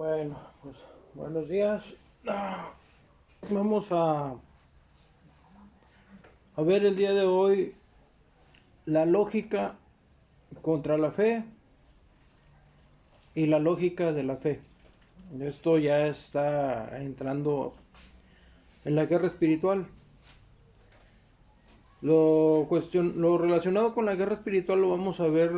Bueno, pues buenos días. Vamos a ver el día de hoy la lógica contra la fe y la lógica de la fe. Esto ya está entrando en la guerra espiritual. Lo relacionado con la guerra espiritual lo vamos a ver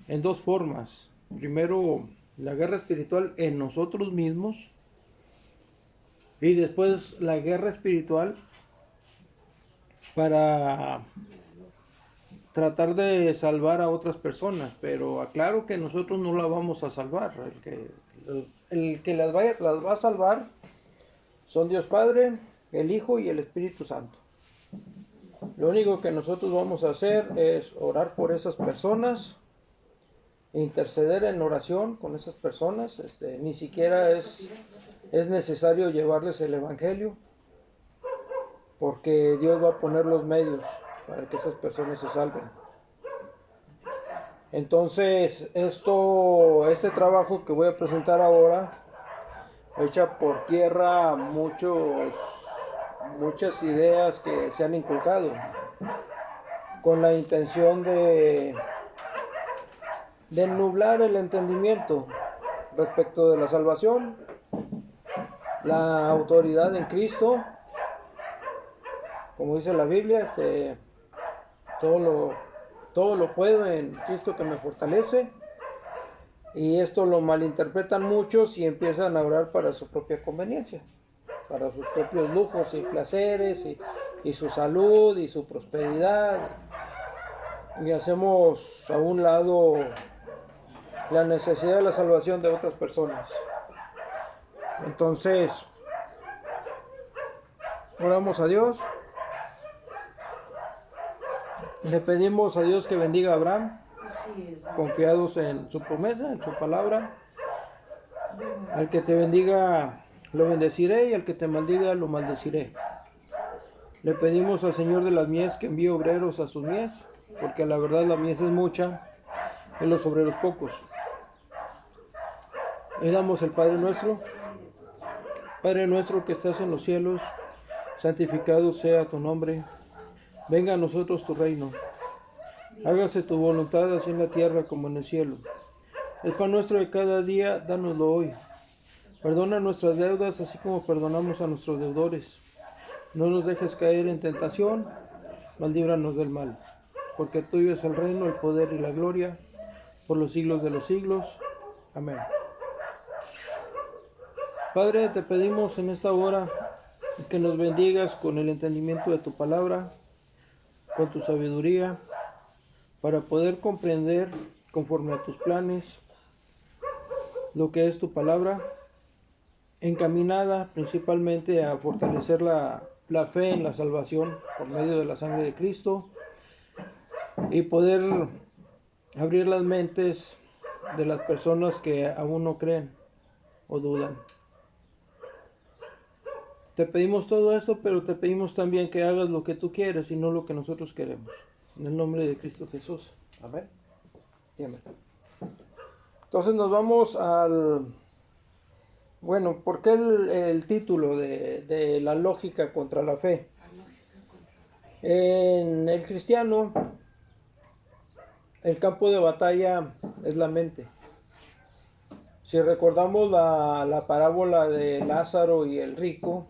en dos formas. Primero, la guerra espiritual en nosotros mismos y después la guerra espiritual para tratar de salvar a otras personas, pero aclaro que nosotros no la vamos a salvar. El que las va a salvar son Dios Padre, el Hijo y el Espíritu Santo. Lo único que nosotros vamos a hacer es orar por esas personas, interceder en oración con esas personas. Ni siquiera es necesario llevarles el Evangelio, porque Dios va a poner los medios para que esas personas se salven. Entonces, este trabajo que voy a presentar ahora echa por tierra muchas ideas que se han inculcado con la intención de nublar el entendimiento respecto de la salvación, la autoridad en Cristo. Como dice la Biblia, todo lo puedo en Cristo que me fortalece. Y esto lo malinterpretan muchos y empiezan a orar para su propia conveniencia, para sus propios lujos y placeres y su salud y su prosperidad. Y hacemos a un lado la necesidad de la salvación de otras personas. Entonces, oramos a Dios. Le pedimos a Dios que bendiga a Abraham, confiados en su promesa, en su palabra. Al que te bendiga lo bendeciré y al que te maldiga lo maldeciré. Le pedimos al Señor de las mies que envíe obreros a sus mies, porque la verdad la mies es mucha y los obreros pocos. Le damos el Padre nuestro. Padre nuestro que estás en los cielos, santificado sea tu nombre. Venga a nosotros tu reino. Hágase tu voluntad así en la tierra como en el cielo. El pan nuestro de cada día, dánoslo hoy. Perdona nuestras deudas así como perdonamos a nuestros deudores. No nos dejes caer en tentación, mas líbranos del mal. Porque tuyo es el reino, el poder y la gloria, por los siglos de los siglos. Amén. Padre, te pedimos en esta hora que nos bendigas con el entendimiento de tu palabra, con tu sabiduría, para poder comprender conforme a tus planes lo que es tu palabra, encaminada principalmente a fortalecer la fe en la salvación por medio de la sangre de Cristo y poder abrir las mentes de las personas que aún no creen o dudan. Te pedimos todo esto, pero te pedimos también que hagas lo que tú quieres y no lo que nosotros queremos. En el nombre de Cristo Jesús. Amén. Y amén. Entonces nos vamos Bueno, ¿por qué el título de la lógica contra la fe? En el cristiano, el campo de batalla es la mente. Si recordamos la parábola de Lázaro y el rico,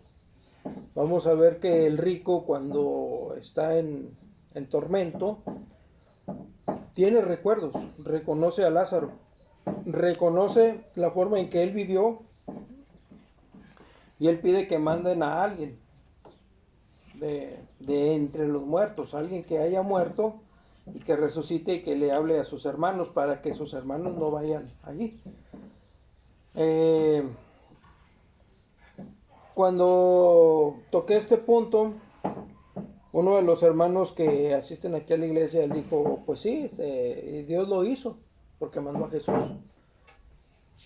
vamos a ver que el rico, cuando está en tormento, tiene recuerdos, reconoce a Lázaro, reconoce la forma en que él vivió y él pide que manden a alguien de entre los muertos, alguien que haya muerto y que resucite y que le hable a sus hermanos para que sus hermanos no vayan allí. Cuando toqué este punto, uno de los hermanos que asisten aquí a la iglesia, él dijo, pues sí, Dios lo hizo, porque mandó a Jesús.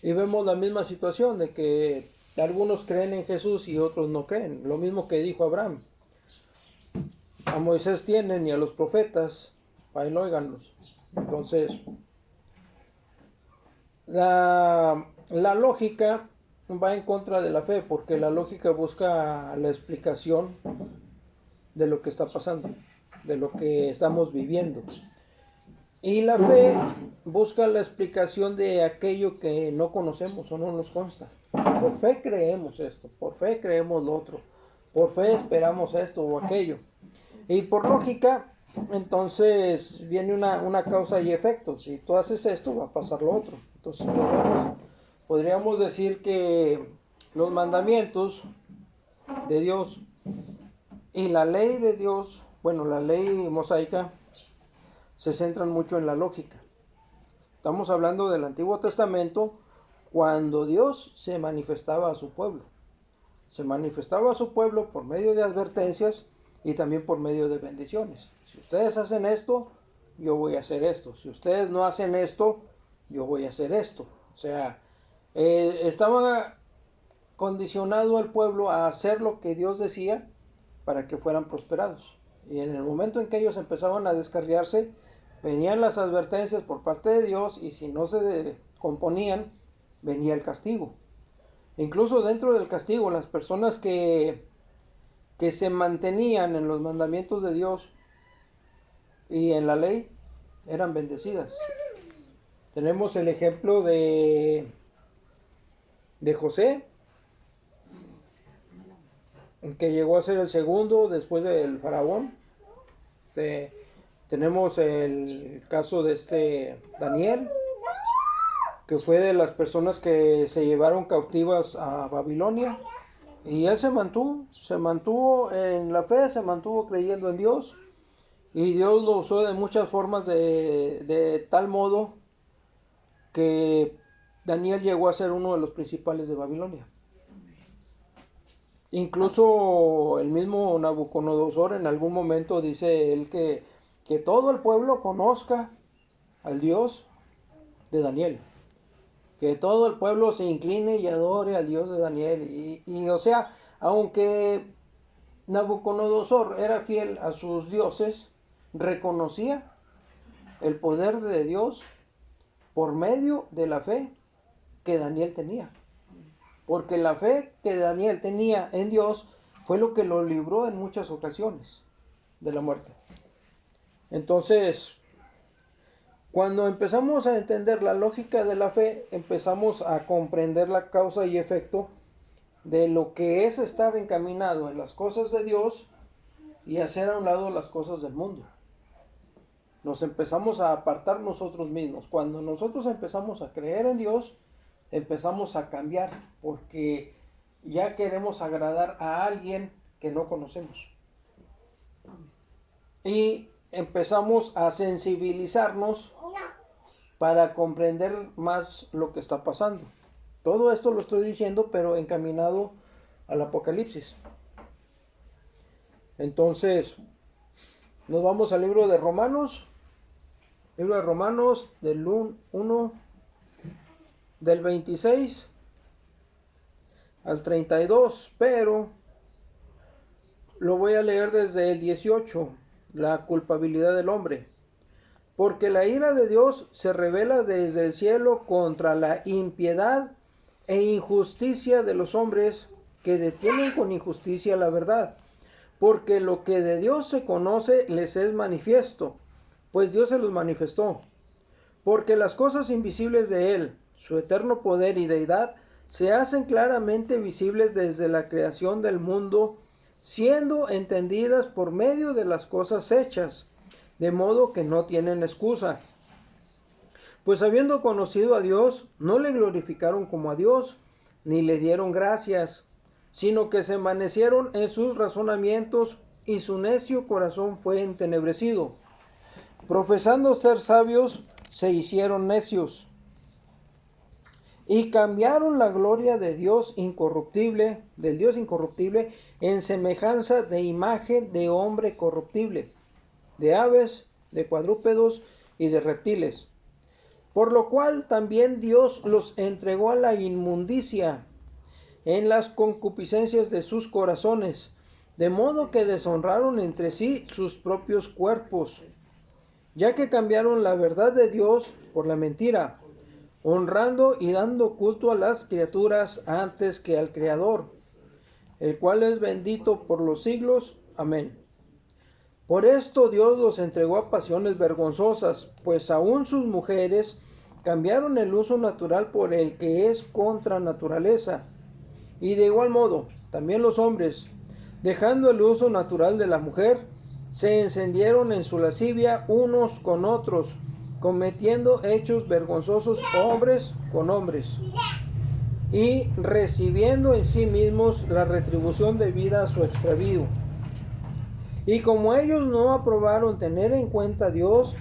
Y vemos la misma situación de que algunos creen en Jesús y otros no creen. Lo mismo que dijo Abraham. A Moisés tienen y a los profetas, ahí óiganlos. Entonces, la la lógica va en contra de la fe, porque la lógica busca la explicación de lo que está pasando, de lo que estamos viviendo. Y la fe busca la explicación de aquello que no conocemos o no nos consta. Por fe creemos esto, por fe creemos lo otro, por fe esperamos esto o aquello. Y por lógica, entonces viene una causa y efecto. Si tú haces esto, va a pasar lo otro. Entonces podríamos decir que los mandamientos de Dios y la ley de Dios, bueno, la ley mosaica, se centran mucho en la lógica. Estamos hablando del Antiguo Testamento cuando Dios se manifestaba a su pueblo. Se manifestaba a su pueblo por medio de advertencias y también por medio de bendiciones. Si ustedes hacen esto, yo voy a hacer esto. Si ustedes no hacen esto, yo voy a hacer esto. O sea, estaba condicionado al pueblo a hacer lo que Dios decía para que fueran prosperados. Y en el momento en que ellos empezaban a descarriarse, venían las advertencias por parte de Dios, y si no se componían, venía el castigo. Incluso dentro del castigo, las personas que se mantenían en los mandamientos de Dios y en la ley eran bendecidas. Tenemos el ejemplo de José, que llegó a ser el segundo después del faraón. Tenemos el caso de Daniel, que fue de las personas que se llevaron cautivas a Babilonia, y él se mantuvo en la fe, se mantuvo creyendo en Dios, y Dios lo usó de muchas formas, de tal modo que Daniel llegó a ser uno de los principales de Babilonia. Incluso el mismo Nabucodonosor en algún momento dice él que todo el pueblo conozca al Dios de Daniel, que todo el pueblo se incline y adore al Dios de Daniel. Y o sea, aunque Nabucodonosor era fiel a sus dioses, reconocía el poder de Dios por medio de la fe que Daniel tenía. Porque la fe que Daniel tenía en Dios fue lo que lo libró en muchas ocasiones de la muerte. Entonces, cuando empezamos a entender la lógica de la fe, empezamos a comprender la causa y efecto de lo que es estar encaminado en las cosas de Dios y hacer a un lado las cosas del mundo. Nos empezamos a apartar nosotros mismos. Cuando nosotros empezamos a creer en Dios, empezamos a cambiar, porque ya queremos agradar a alguien que no conocemos. Y empezamos a sensibilizarnos para comprender más lo que está pasando. Todo esto lo estoy diciendo, pero encaminado al Apocalipsis. Entonces, nos vamos al libro de Romanos. Libro de Romanos, del 1, del 26 al 32, pero lo voy a leer desde el 18, la culpabilidad del hombre. Porque la ira de Dios se revela desde el cielo contra la impiedad e injusticia de los hombres que detienen con injusticia la verdad. Porque lo que de Dios se conoce les es manifiesto, pues Dios se los manifestó. Porque las cosas invisibles de Él, su eterno poder y deidad, se hacen claramente visibles desde la creación del mundo, siendo entendidas por medio de las cosas hechas, de modo que no tienen excusa. Pues habiendo conocido a Dios, no le glorificaron como a Dios, ni le dieron gracias, sino que se envanecieron en sus razonamientos, y su necio corazón fue entenebrecido. Profesando ser sabios, se hicieron necios, y cambiaron la gloria de Dios incorruptible, del Dios incorruptible, en semejanza de imagen de hombre corruptible, de aves, de cuadrúpedos y de reptiles. Por lo cual también Dios los entregó a la inmundicia en las concupiscencias de sus corazones, de modo que deshonraron entre sí sus propios cuerpos, ya que cambiaron la verdad de Dios por la mentira, honrando y dando culto a las criaturas antes que al Creador, el cual es bendito por los siglos. Amén. Por esto Dios los entregó a pasiones vergonzosas, pues aún sus mujeres cambiaron el uso natural por el que es contra naturaleza. Y de igual modo, también los hombres, dejando el uso natural de la mujer, se encendieron en su lascivia unos con otros, cometiendo hechos vergonzosos hombres con hombres, y recibiendo en sí mismos la retribución debida a su extravío. Y como ellos no aprobaron tener en cuenta a Dios,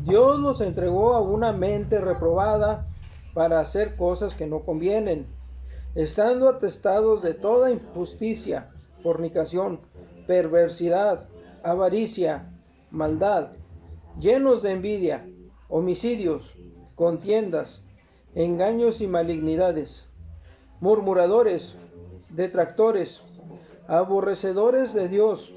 Dios los entregó a una mente reprobada para hacer cosas que no convienen, estando atestados de toda injusticia, fornicación, perversidad, avaricia, maldad, llenos de envidia, homicidios, contiendas, engaños y malignidades, murmuradores, detractores, aborrecedores de Dios,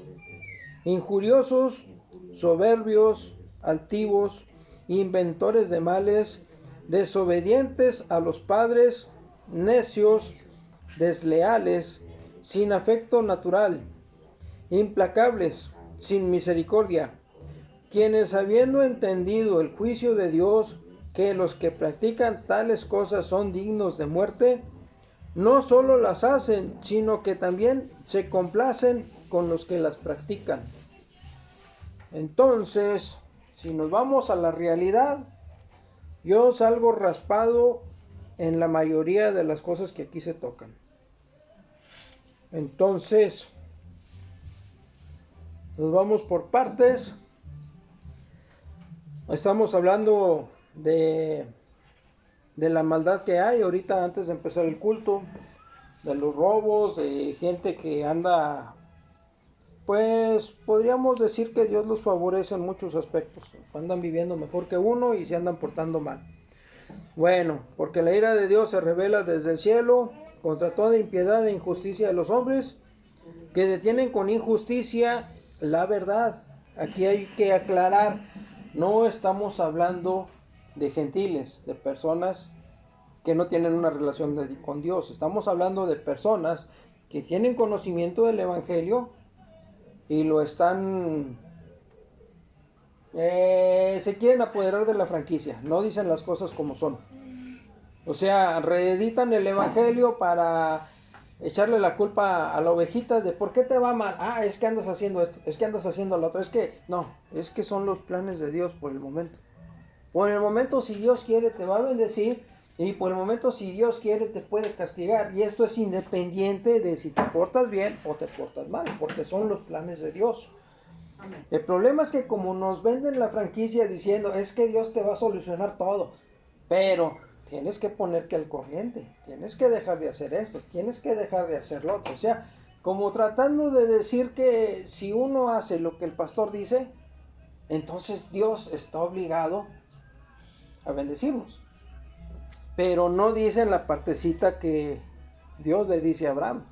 injuriosos, soberbios, altivos, inventores de males, desobedientes a los padres, necios, desleales, sin afecto natural, implacables, sin misericordia, quienes habiendo entendido el juicio de Dios, que los que practican tales cosas son dignos de muerte, no solo las hacen, sino que también se complacen con los que las practican. Entonces, si nos vamos a la realidad, yo salgo raspado en la mayoría de las cosas que aquí se tocan. Entonces, nos vamos por partes. Estamos hablando de la maldad que hay ahorita antes de empezar el culto, de los robos, de gente que anda, pues podríamos decir que Dios los favorece en muchos aspectos. Andan viviendo mejor que uno y se andan portando mal. Bueno, porque la ira de Dios se revela desde el cielo contra toda impiedad e injusticia de los hombres que detienen con injusticia la verdad. Aquí hay que aclarar, no estamos hablando de gentiles, de personas que no tienen una relación con Dios. Estamos hablando de personas que tienen conocimiento del Evangelio y lo están, se quieren apoderar de la franquicia, no dicen las cosas como son. O sea, reeditan el Evangelio para echarle la culpa a la ovejita de por qué te va mal. Ah, es que andas haciendo esto, es que andas haciendo lo otro. Es que, no, es que son los planes de Dios por el momento. Por el momento, si Dios quiere, te va a bendecir. Y por el momento, si Dios quiere, te puede castigar. Y esto es independiente de si te portas bien o te portas mal, porque son los planes de Dios. Amén. El problema es que como nos venden la franquicia diciendo, es que Dios te va a solucionar todo. Pero tienes que ponerte al corriente. Tienes que dejar de hacer esto. Tienes que dejar de hacer lo otro. O sea, como tratando de decir que si uno hace lo que el pastor dice, entonces Dios está obligado a bendecirnos. Pero no dicen la partecita que Dios le dice a Abraham.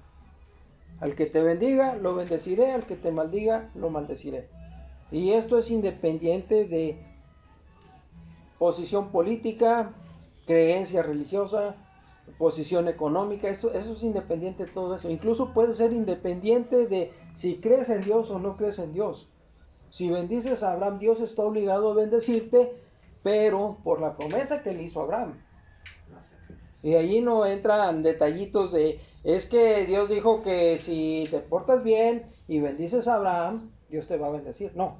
Al que te bendiga, lo bendeciré. Al que te maldiga, lo maldeciré. Y esto es independiente de posición política, creencia religiosa, posición económica. Eso es independiente de todo eso. Incluso puede ser independiente de si crees en Dios o no crees en Dios. Si bendices a Abraham, Dios está obligado a bendecirte, pero por la promesa que le hizo a Abraham. Y allí no entran detallitos de, es que Dios dijo que si te portas bien y bendices a Abraham, Dios te va a bendecir. No.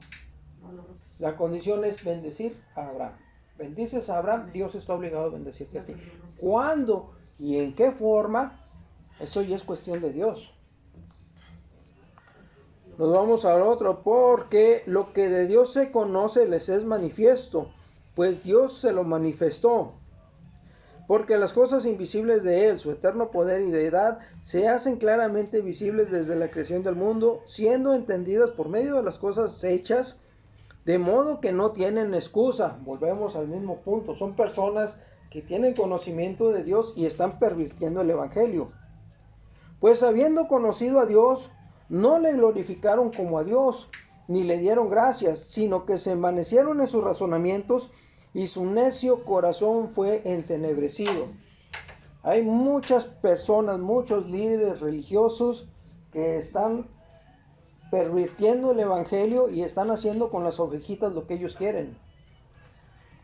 La condición es bendecir a Abraham. Bendices a Abraham, Dios está obligado a bendecirte a ti. ¿Cuándo y en qué forma? Eso ya es cuestión de Dios. Nos vamos al otro, porque lo que de Dios se conoce les es manifiesto, pues Dios se lo manifestó. Porque las cosas invisibles de Él, su eterno poder y deidad, se hacen claramente visibles desde la creación del mundo, siendo entendidas por medio de las cosas hechas, de modo que no tienen excusa. Volvemos al mismo punto. Son personas que tienen conocimiento de Dios y están pervirtiendo el Evangelio. Pues habiendo conocido a Dios, no le glorificaron como a Dios, ni le dieron gracias, sino que se envanecieron en sus razonamientos, y su necio corazón fue entenebrecido. Hay muchas personas, muchos líderes religiosos que están pervirtiendo el evangelio y están haciendo con las ovejitas lo que ellos quieren.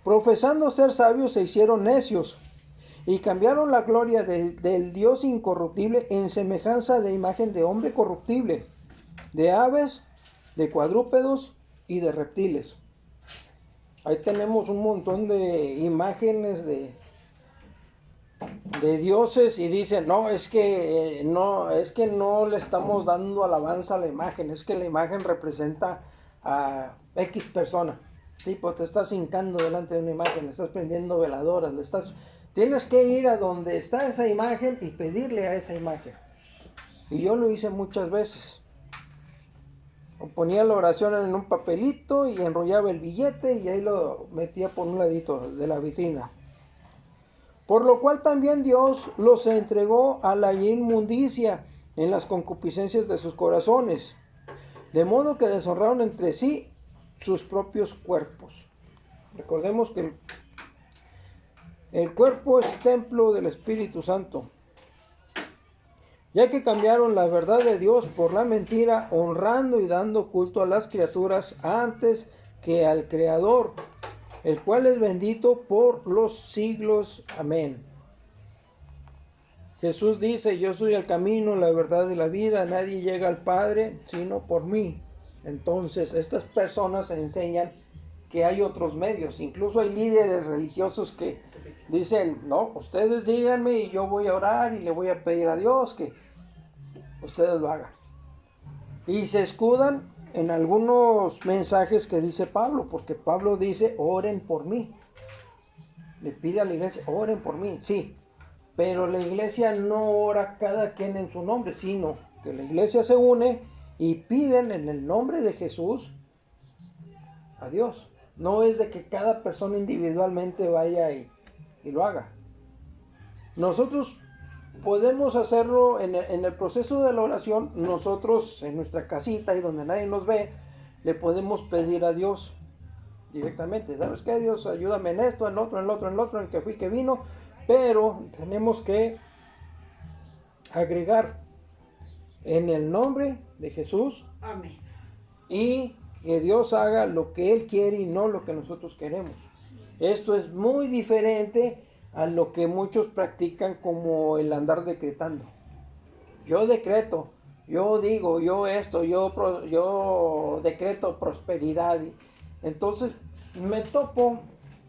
Profesando ser sabios se hicieron necios y cambiaron la gloria del Dios incorruptible en semejanza de imagen de hombre corruptible, de aves, de cuadrúpedos y de reptiles. Ahí tenemos un montón de imágenes de dioses y dicen, no es que no le estamos dando alabanza a la imagen, es que la imagen representa a X persona. Sí, pues te estás hincando delante de una imagen, le estás prendiendo veladoras, tienes que ir a donde está esa imagen y pedirle a esa imagen. Y yo lo hice muchas veces. Ponía la oración en un papelito y enrollaba el billete y ahí lo metía por un ladito de la vitrina. Por lo cual también Dios los entregó a la inmundicia en las concupiscencias de sus corazones, de modo que deshonraron entre sí sus propios cuerpos. Recordemos que el cuerpo es templo del Espíritu Santo, ya que cambiaron la verdad de Dios por la mentira, honrando y dando culto a las criaturas antes que al Creador, el cual es bendito por los siglos. Amén. Jesús dice, yo soy el camino, la verdad y la vida, nadie llega al Padre sino por mí. Entonces, estas personas enseñan que hay otros medios, incluso hay líderes religiosos que dicen, no, ustedes díganme y yo voy a orar y le voy a pedir a Dios que ustedes lo hagan. Y se escudan en algunos mensajes que dice Pablo, porque Pablo dice, oren por mí. Le pide a la iglesia, oren por mí, sí. Pero la iglesia no ora cada quien en su nombre, sino que la iglesia se une y piden en el nombre de Jesús a Dios. No es de que cada persona individualmente vaya y lo haga. Nosotros podemos hacerlo en el proceso de la oración. Nosotros en nuestra casita y donde nadie nos ve, le podemos pedir a Dios directamente. ¿Sabes qué, Dios? Ayúdame en esto, en otro, en otro, en otro, en que fui, que vino. Pero tenemos que agregar en el nombre de Jesús. Amén. Y que Dios haga lo que Él quiere y no lo que nosotros queremos. Esto es muy diferente a lo que muchos practican como el andar decretando. Yo decreto, yo digo, yo esto, yo decreto prosperidad. Entonces me topo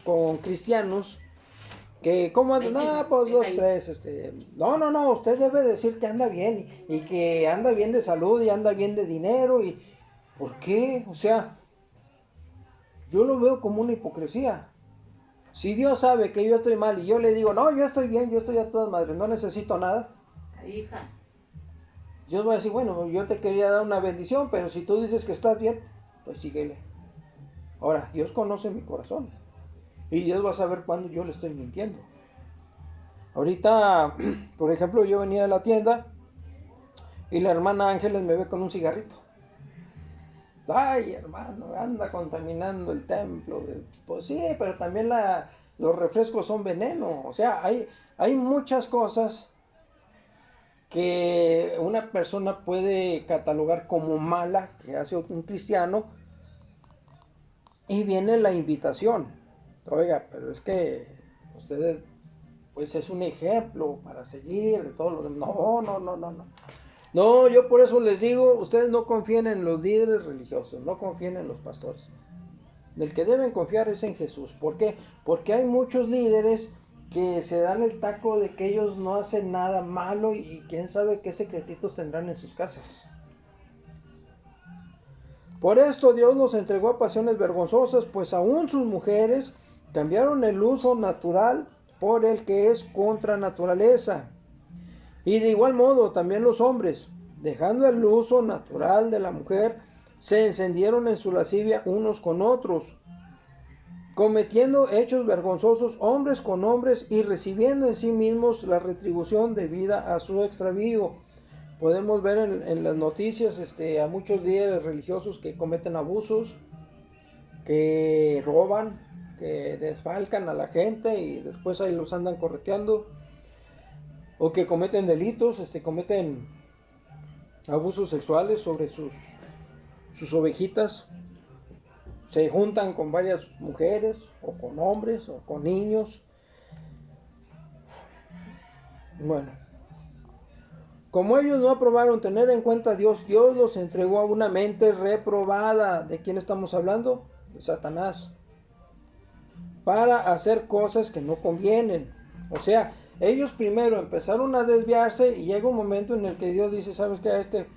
con cristianos que, ¿cómo andan? Ah, pues 2, 3, no, usted debe decir que anda bien y que anda bien de salud y anda bien de dinero. Y ¿por qué? O sea, yo lo veo como una hipocresía. Si Dios sabe que yo estoy mal y yo le digo, no, yo estoy bien, yo estoy a todas madres, no necesito nada. Hija. Dios va a decir, bueno, yo te quería dar una bendición, pero si tú dices que estás bien, pues síguele. Ahora, Dios conoce mi corazón. Y Dios va a saber cuándo yo le estoy mintiendo. Ahorita, por ejemplo, yo venía de la tienda y la hermana Ángeles me ve con un cigarrito. Ay, hermano, anda contaminando el templo. Pues sí, pero también los refrescos son veneno. O sea, hay muchas cosas que una persona puede catalogar como mala, que hace un cristiano, y viene la invitación. Oiga, pero es que ustedes, pues es un ejemplo para seguir de todo lo demás. No. No, yo por eso les digo, ustedes no confíen en los líderes religiosos, no confíen en los pastores. Del que deben confiar es en Jesús. ¿Por qué? Porque hay muchos líderes que se dan el taco de que ellos no hacen nada malo y quién sabe qué secretitos tendrán en sus casas. Por esto Dios nos entregó a pasiones vergonzosas, pues aún sus mujeres cambiaron el uso natural por el que es contra naturaleza. Y de igual modo también los hombres, dejando el uso natural de la mujer, se encendieron en su lascivia unos con otros, cometiendo hechos vergonzosos hombres con hombres y recibiendo en sí mismos la retribución debida a su extravío. Podemos ver en las noticias a muchos líderes religiosos que cometen abusos, que roban, que desfalcan a la gente y después ahí los andan correteando, o que cometen delitos, cometen abusos sexuales sobre sus ovejitas, se juntan con varias mujeres, o con hombres, o con niños. Bueno, como ellos no aprobaron tener en cuenta a Dios, Dios los entregó a una mente reprobada. ¿De quién estamos hablando? De Satanás. Para hacer cosas que no convienen. O sea, ellos primero empezaron a desviarse y llega un momento en el que Dios dice, ¿sabes qué? A este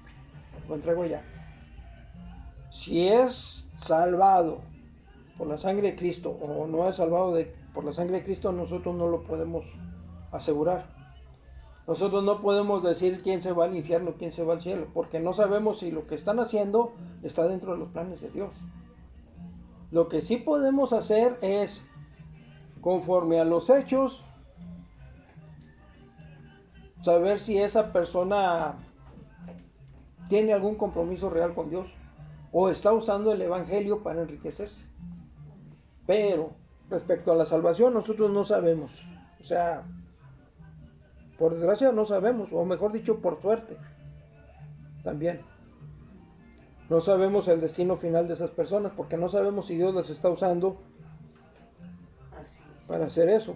lo entrego ya. Si es salvado por la sangre de Cristo o no es salvado por la sangre de Cristo, nosotros no lo podemos asegurar. Nosotros no podemos decir quién se va al infierno, quién se va al cielo, porque no sabemos si lo que están haciendo está dentro de los planes de Dios. Lo que sí podemos hacer es, conforme a los hechos, saber si esa persona tiene algún compromiso real con Dios o está usando el evangelio para enriquecerse. Pero respecto a la salvación nosotros no sabemos. O sea, por desgracia no sabemos, o mejor dicho, por suerte también. No sabemos el destino final de esas personas, porque no sabemos si Dios las está usando para hacer eso.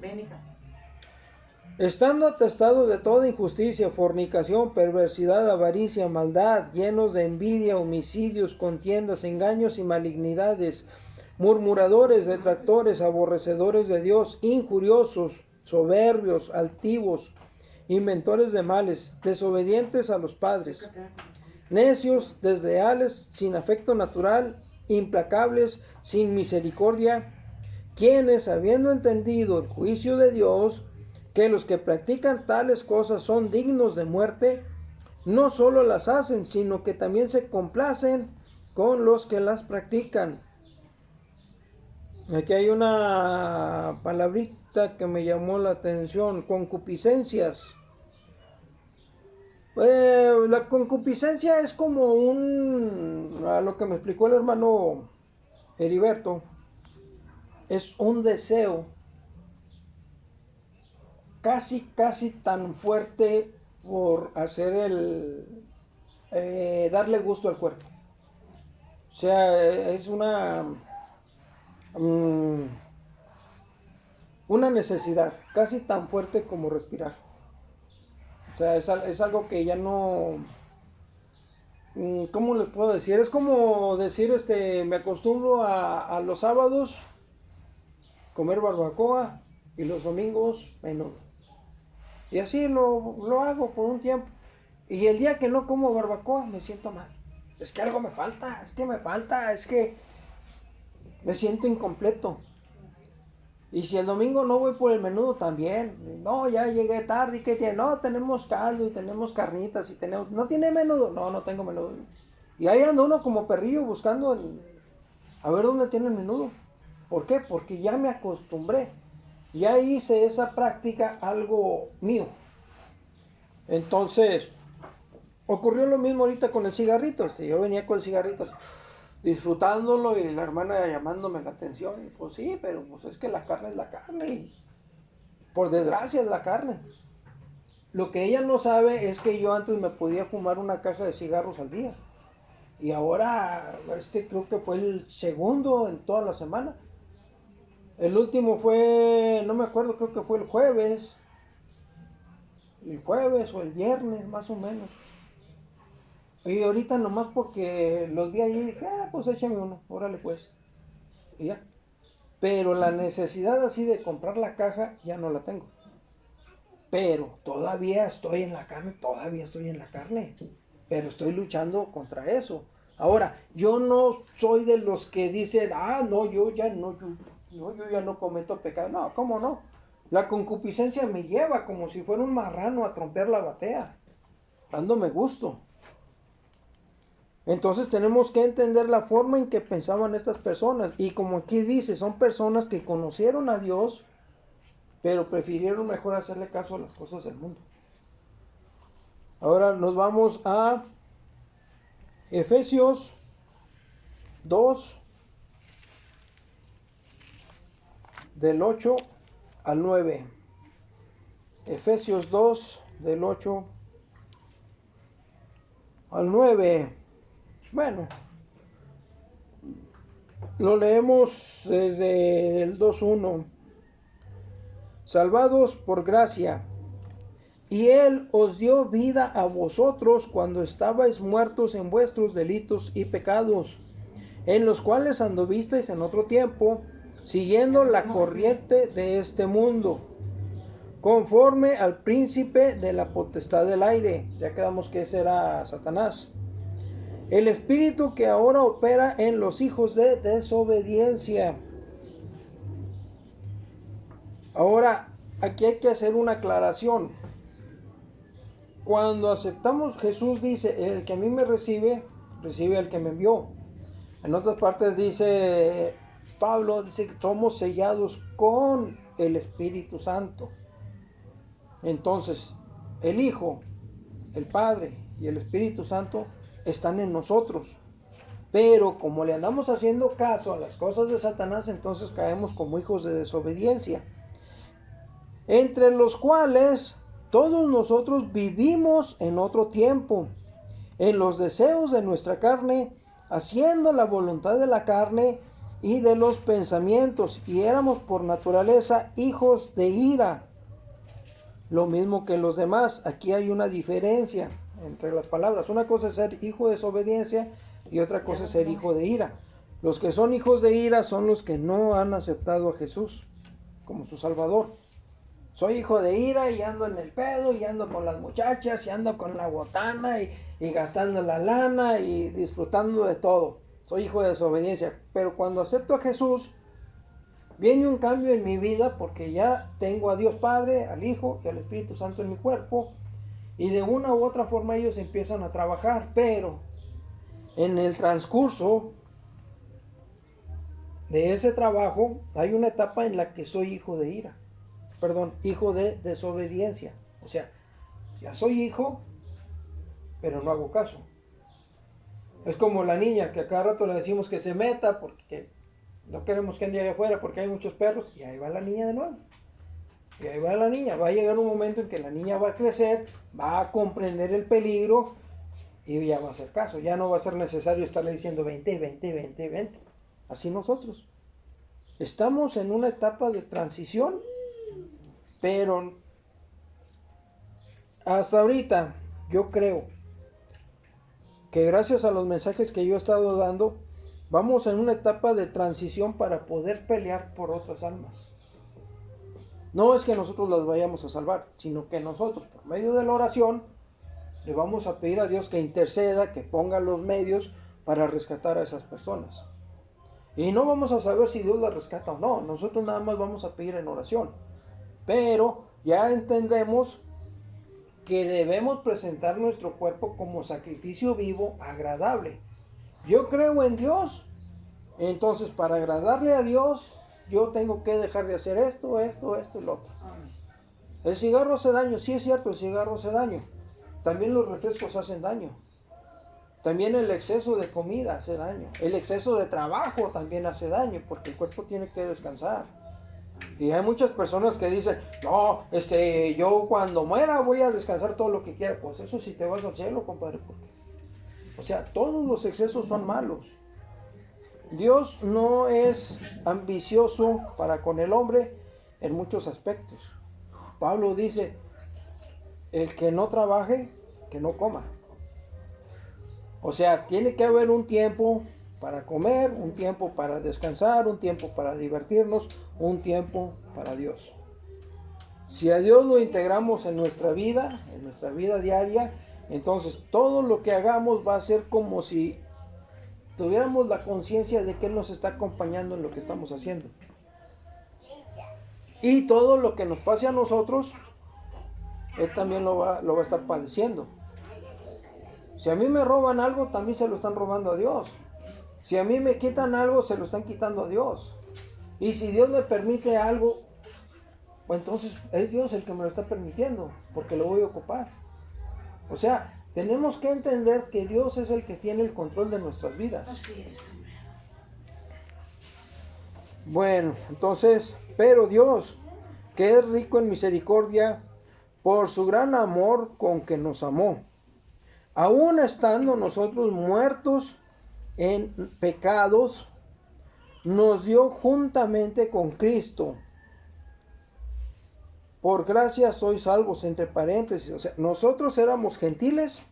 Estando atestados de toda injusticia, fornicación, perversidad, avaricia, maldad, llenos de envidia, homicidios, contiendas, engaños y malignidades, murmuradores, detractores, aborrecedores de Dios, injuriosos, soberbios, altivos, inventores de males, desobedientes a los padres, necios, desleales, sin afecto natural, implacables, sin misericordia, quienes, habiendo entendido el juicio de Dios, que los que practican tales cosas son dignos de muerte, no solo las hacen, sino que también se complacen con los que las practican. Aquí hay una palabrita que me llamó la atención, concupiscencias. La concupiscencia es como a lo que me explicó el hermano Heriberto, es un deseo casi tan fuerte por hacer darle gusto al cuerpo. O sea, es una necesidad casi tan fuerte como respirar. O sea, es algo que ya no... ¿Cómo les puedo decir? Es como decir, me acostumbro a los sábados comer barbacoa y los domingos menudo. Y así lo hago por un tiempo. Y el día que no como barbacoa me siento mal. Es que algo me falta, es que me siento incompleto. Y si el domingo no voy por el menudo también. No, ya llegué tarde, ¿y qué tiene? No, tenemos caldo y tenemos carnitas y tenemos... ¿No tiene menudo? No tengo menudo. Y ahí anda uno como perrillo buscando a ver dónde tiene el menudo. ¿Por qué? Porque ya me acostumbré. Ya hice esa práctica algo mío. Entonces, ocurrió lo mismo ahorita con el cigarrito. Yo venía con el cigarrito disfrutándolo y la hermana llamándome la atención. Y pues sí, pero pues es que la carne es la carne. Y por desgracia es la carne. Lo que ella no sabe es que yo antes me podía fumar una caja de cigarros al día. Y ahora, creo que fue el segundo en toda la semana. El último fue, no me acuerdo, creo que fue el jueves o el viernes, más o menos. Y ahorita nomás porque los vi ahí, dije, pues échame uno, órale pues. Y ya. Pero la necesidad así de comprar la caja, ya no la tengo. Pero todavía estoy en la carne, Pero estoy luchando contra eso. Ahora, yo no soy de los que dicen, yo ya no cometo pecado. No, ¿cómo no? La concupiscencia me lleva como si fuera un marrano a trompear la batea, dándome gusto. Entonces tenemos que entender la forma en que pensaban estas personas. Y como aquí dice, son personas que conocieron a Dios, pero prefirieron mejor hacerle caso a las cosas del mundo. Ahora nos vamos a Efesios 2. del 8 al 9. Efesios 2, del 8 al 9. Bueno, lo leemos desde el 2:1. Salvados por gracia, y Él os dio vida a vosotros cuando estabais muertos en vuestros delitos y pecados, en los cuales anduvisteis en otro tiempo, siguiendo la corriente de este mundo, conforme al príncipe de la potestad del aire. Ya quedamos que ese era Satanás. El espíritu que ahora opera en los hijos de desobediencia. Ahora, aquí hay que hacer una aclaración. Cuando aceptamos, Jesús dice, el que a mí me recibe, recibe al que me envió. En otras partes dice, Pablo dice que somos sellados con el Espíritu Santo. Entonces, el Hijo, el Padre y el Espíritu Santo están en nosotros. Pero como le andamos haciendo caso a las cosas de Satanás, entonces caemos como hijos de desobediencia, entre los cuales todos nosotros vivimos en otro tiempo, en los deseos de nuestra carne, haciendo la voluntad de la carne y de los pensamientos, y éramos por naturaleza hijos de ira, lo mismo que los demás. Aquí hay una diferencia entre las palabras. Una cosa es ser hijo de desobediencia y otra cosa es ser hijo de ira. Los que son hijos de ira son los que no han aceptado a Jesús como su Salvador. Soy hijo de ira y ando en el pedo y ando con las muchachas y ando con la botana y gastando la lana y disfrutando de todo. Soy hijo de desobediencia. Pero cuando acepto a Jesús, viene un cambio en mi vida porque ya tengo a Dios Padre, al Hijo y al Espíritu Santo en mi cuerpo. Y de una u otra forma ellos empiezan a trabajar. Pero en el transcurso de ese trabajo hay una etapa en la que soy hijo de ira. Hijo de desobediencia. O sea, ya soy hijo, pero no hago caso. Es como la niña que a cada rato le decimos que se meta porque no queremos que ande allá afuera porque hay muchos perros, y ahí va la niña de nuevo. Y ahí va la niña. Va a llegar un momento en que la niña va a crecer, va a comprender el peligro y ya va a hacer caso. Ya no va a ser necesario estarle diciendo 20, 20, 20, 20. Así nosotros. Estamos en una etapa de transición. Pero hasta ahorita yo creo que gracias a los mensajes que yo he estado dando, vamos en una etapa de transición para poder pelear por otras almas. No es que nosotros las vayamos a salvar, sino que nosotros, por medio de la oración, le vamos a pedir a Dios que interceda, que ponga los medios para rescatar a esas personas. Y no vamos a saber si Dios las rescata o no, nosotros nada más vamos a pedir en oración. Pero ya entendemos que debemos presentar nuestro cuerpo como sacrificio vivo, agradable. Yo creo en Dios, entonces para agradarle a Dios, yo tengo que dejar de hacer esto y lo otro. El cigarro hace daño, sí es cierto, el cigarro hace daño. También los refrescos hacen daño. También el exceso de comida hace daño. El exceso de trabajo también hace daño, porque el cuerpo tiene que descansar. Y hay muchas personas que dicen, no, yo cuando muera voy a descansar todo lo que quiera. Pues eso si te vas al cielo, compadre. Porque, o sea, todos los excesos son malos. Dios no es ambicioso para con el hombre en muchos aspectos. Pablo dice, el que no trabaje, que no coma. O sea, tiene que haber un tiempo para comer, un tiempo para descansar, un tiempo para divertirnos, un tiempo para Dios. Si a Dios lo integramos en nuestra vida diaria, entonces todo lo que hagamos va a ser como si tuviéramos la conciencia de que Él nos está acompañando en lo que estamos haciendo. Y todo lo que nos pase a nosotros, Él también lo va a estar padeciendo. Si a mí me roban algo, también se lo están robando a Dios. Si a mí me quitan algo, se lo están quitando a Dios. Y si Dios me permite algo, pues entonces es Dios el que me lo está permitiendo, porque lo voy a ocupar. O sea, tenemos que entender que Dios es el que tiene el control de nuestras vidas. Así es, hombre. Bueno, entonces, Pero Dios, que es rico en misericordia, por su gran amor con que nos amó, aun estando nosotros muertos en pecados, nos dio juntamente con Cristo. Por gracia sois salvos, entre paréntesis. O sea, nosotros éramos gentiles,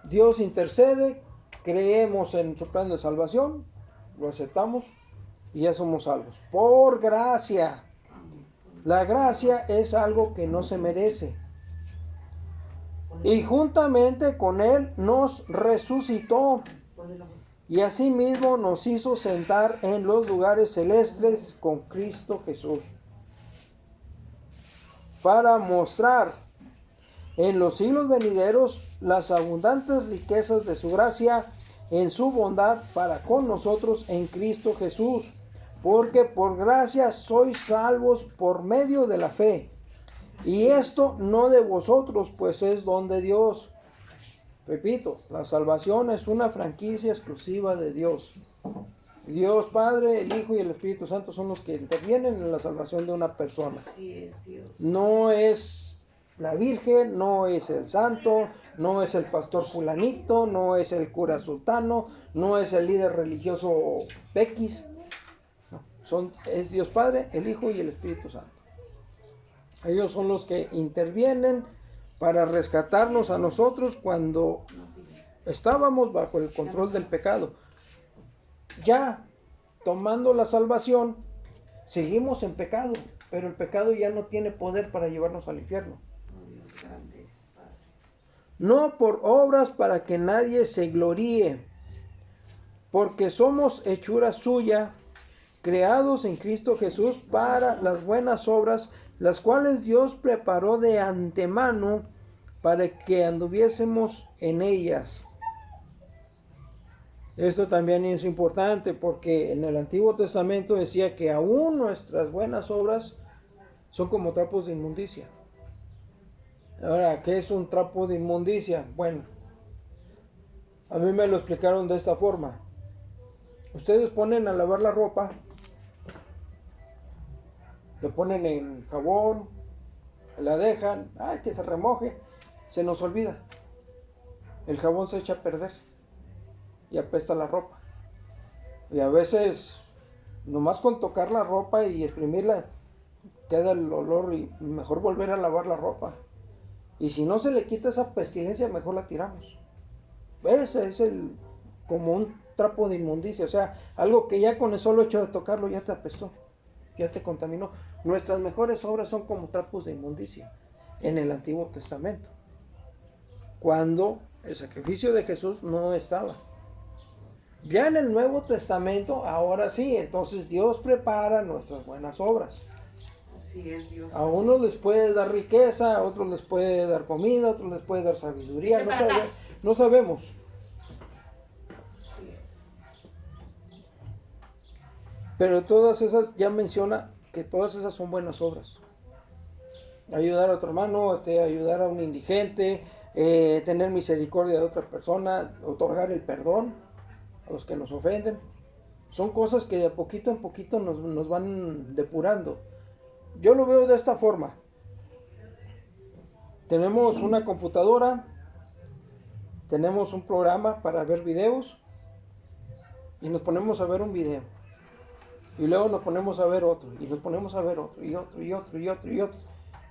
Dios intercede, creemos en su plan de salvación, lo aceptamos y ya somos salvos. Por gracia. La gracia es algo que no se merece. Y juntamente con Él nos resucitó. Y asimismo nos hizo sentar en los lugares celestes con Cristo Jesús, para mostrar en los siglos venideros las abundantes riquezas de su gracia en su bondad para con nosotros en Cristo Jesús. Porque por gracia sois salvos por medio de la fe. Y esto no de vosotros, pues es don de Dios. Repito, la salvación es una franquicia exclusiva de Dios. Dios Padre, el Hijo y el Espíritu Santo son los que intervienen en la salvación de una persona. No es la Virgen, no es el santo, no es el pastor fulanito, no es el cura sultano, no es el líder religioso X. No, es Dios Padre, el Hijo y el Espíritu Santo. Ellos son los que intervienen para rescatarnos a nosotros cuando estábamos bajo el control del pecado. Ya tomando la salvación, seguimos en pecado, pero el pecado ya no tiene poder para llevarnos al infierno. No por obras para que nadie se gloríe, porque somos hechura suya, creados en Cristo Jesús para las buenas obras, las cuales Dios preparó de antemano para que anduviésemos en ellas. Esto también es importante porque en el Antiguo Testamento decía que aún nuestras buenas obras son como trapos de inmundicia. Ahora, ¿qué es un trapo de inmundicia? Bueno, a mí me lo explicaron de esta forma. Ustedes ponen a lavar la ropa, le ponen en jabón, la dejan, que se remoje, se nos olvida. El jabón se echa a perder y apesta la ropa. Y a veces, nomás con tocar la ropa y exprimirla, queda el olor y mejor volver a lavar la ropa. Y si no se le quita esa pestilencia, mejor la tiramos. Ese es como un trapo de inmundicia, o sea, algo que ya con el solo hecho de tocarlo ya te apestó, ya te contaminó. Nuestras mejores obras son como trapos de inmundicia en el Antiguo Testamento, cuando el sacrificio de Jesús no estaba. Ya en el Nuevo Testamento, ahora sí, entonces Dios prepara nuestras buenas obras. Así es, Dios. A unos les puede dar riqueza, a otros les puede dar comida, a otros les puede dar sabiduría, no sabemos. Pero todas esas, ya menciona que todas esas son buenas obras. Ayudar a otro hermano, ayudar a un indigente, tener misericordia de otra persona, otorgar el perdón a los que nos ofenden. Son cosas que de poquito en poquito nos van depurando. Yo lo veo de esta forma. Tenemos una computadora, tenemos un programa para ver videos y nos ponemos a ver un video. Y luego nos ponemos a ver otro, y nos ponemos a ver otro, y otro, y otro, y otro, y otro.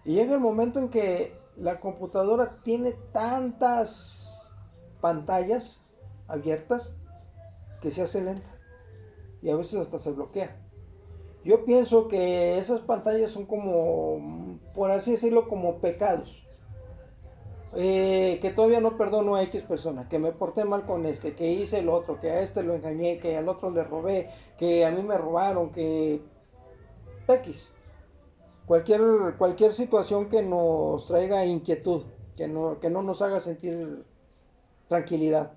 Y llega el momento en que la computadora tiene tantas pantallas abiertas que se hace lenta. Y a veces hasta se bloquea. Yo pienso que esas pantallas son como, por así decirlo, como pecados. Que todavía no perdono a X persona, que me porté mal con que hice el otro, que a este lo engañé, que al otro le robé, que a mí me robaron, que X. Cualquier situación que nos traiga inquietud, que no nos haga sentir tranquilidad.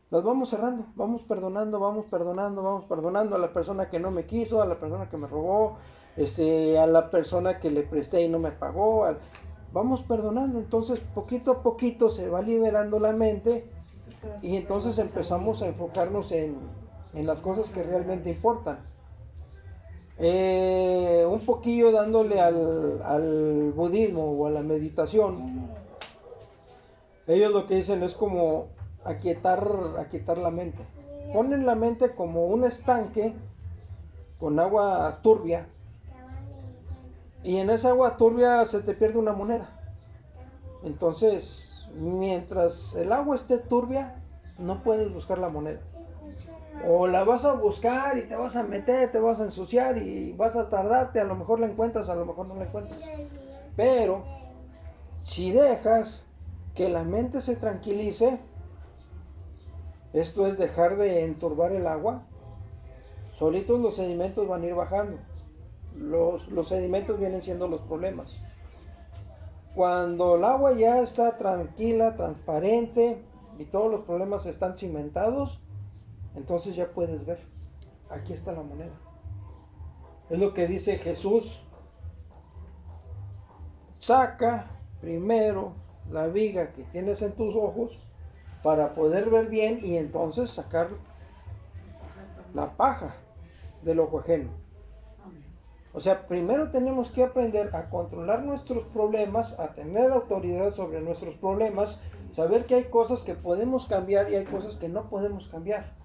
Las vamos cerrando, vamos perdonando a la persona que no me quiso, a la persona que me robó, a la persona que le presté y no me pagó. Vamos perdonando, entonces poquito a poquito se va liberando la mente y entonces empezamos a enfocarnos en las cosas que realmente importan. un poquillo dándole al budismo o a la meditación. Ellos lo que dicen es como aquietar la mente. Ponen la mente como un estanque con agua turbia, y en esa agua turbia se te pierde una moneda. Entonces, mientras el agua esté turbia, no puedes buscar la moneda. O la vas a buscar y te vas a meter, te vas a ensuciar y vas a tardarte, a lo mejor la encuentras, a lo mejor no la encuentras. Pero si dejas que la mente se tranquilice, esto es dejar de enturbar el agua, solitos los sedimentos van a ir bajando. Los sedimentos vienen siendo los problemas. Cuando el agua ya está tranquila, transparente y todos los problemas están cimentados, entonces ya puedes ver, aquí está la moneda. Es lo que dice Jesús: saca primero la viga que tienes en tus ojos para poder ver bien y entonces sacar la paja del ojo ajeno. O sea, primero tenemos que aprender a controlar nuestros problemas, a tener autoridad sobre nuestros problemas, saber que hay cosas que podemos cambiar y hay cosas que no podemos cambiar.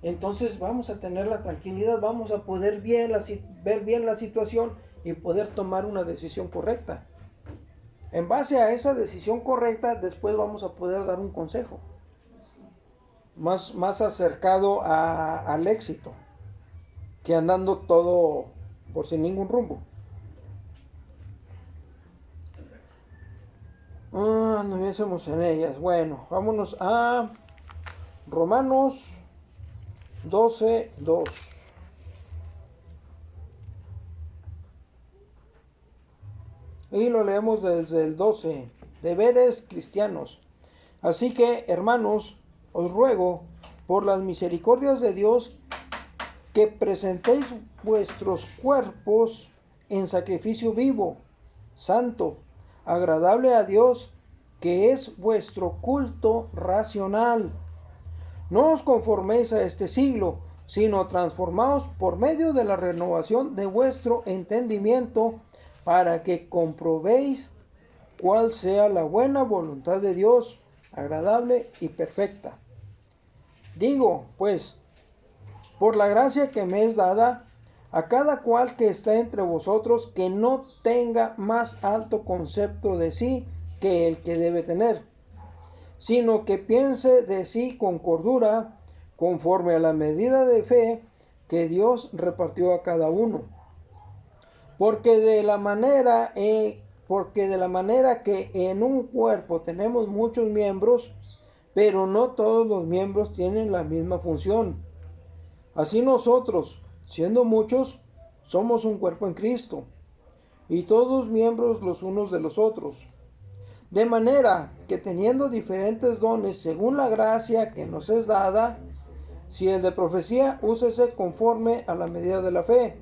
Entonces vamos a tener la tranquilidad, vamos a poder ver bien la situación y poder tomar una decisión correcta. En base a esa decisión correcta, después vamos a poder dar un consejo más acercado al éxito, que andando todo por sin ningún rumbo. No viésemos en ellas. Bueno, vámonos a Romanos 12:2. Y lo leemos desde el 12. Deberes cristianos. Así que, hermanos, os ruego, por las misericordias de Dios, que presentéis vuestros cuerpos en sacrificio vivo, santo, agradable a Dios, que es vuestro culto racional. No os conforméis a este siglo, sino transformaos por medio de la renovación de vuestro entendimiento, para que comprobéis cuál sea la buena voluntad de Dios, agradable y perfecta. Digo, pues, por la gracia que me es dada, a cada cual que está entre vosotros, que no tenga más alto concepto de sí que el que debe tener, sino que piense de sí con cordura, conforme a la medida de fe que Dios repartió a cada uno. Porque de la manera que en un cuerpo tenemos muchos miembros, pero no todos los miembros tienen la misma función. Así nosotros, siendo muchos, somos un cuerpo en Cristo, y todos miembros los unos de los otros. De manera que teniendo diferentes dones según la gracia que nos es dada, si el de profecía, úsese conforme a la medida de la fe,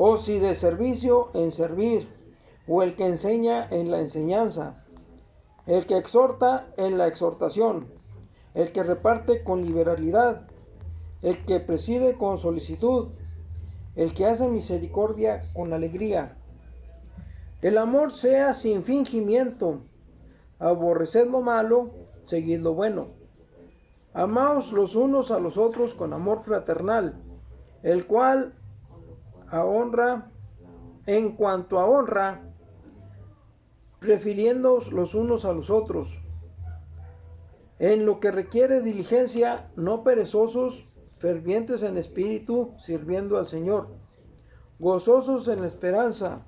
o si de servicio, en servir, o el que enseña, en la enseñanza, el que exhorta, en la exhortación, el que reparte con liberalidad, el que preside con solicitud, el que hace misericordia con alegría. El amor sea sin fingimiento, aborreced lo malo, seguid lo bueno. Amaos los unos a los otros con amor fraternal, el cual a honra, en cuanto a honra, prefiriéndoos los unos a los otros. En lo que requiere diligencia, no perezosos, fervientes en espíritu, sirviendo al Señor, gozosos en la esperanza,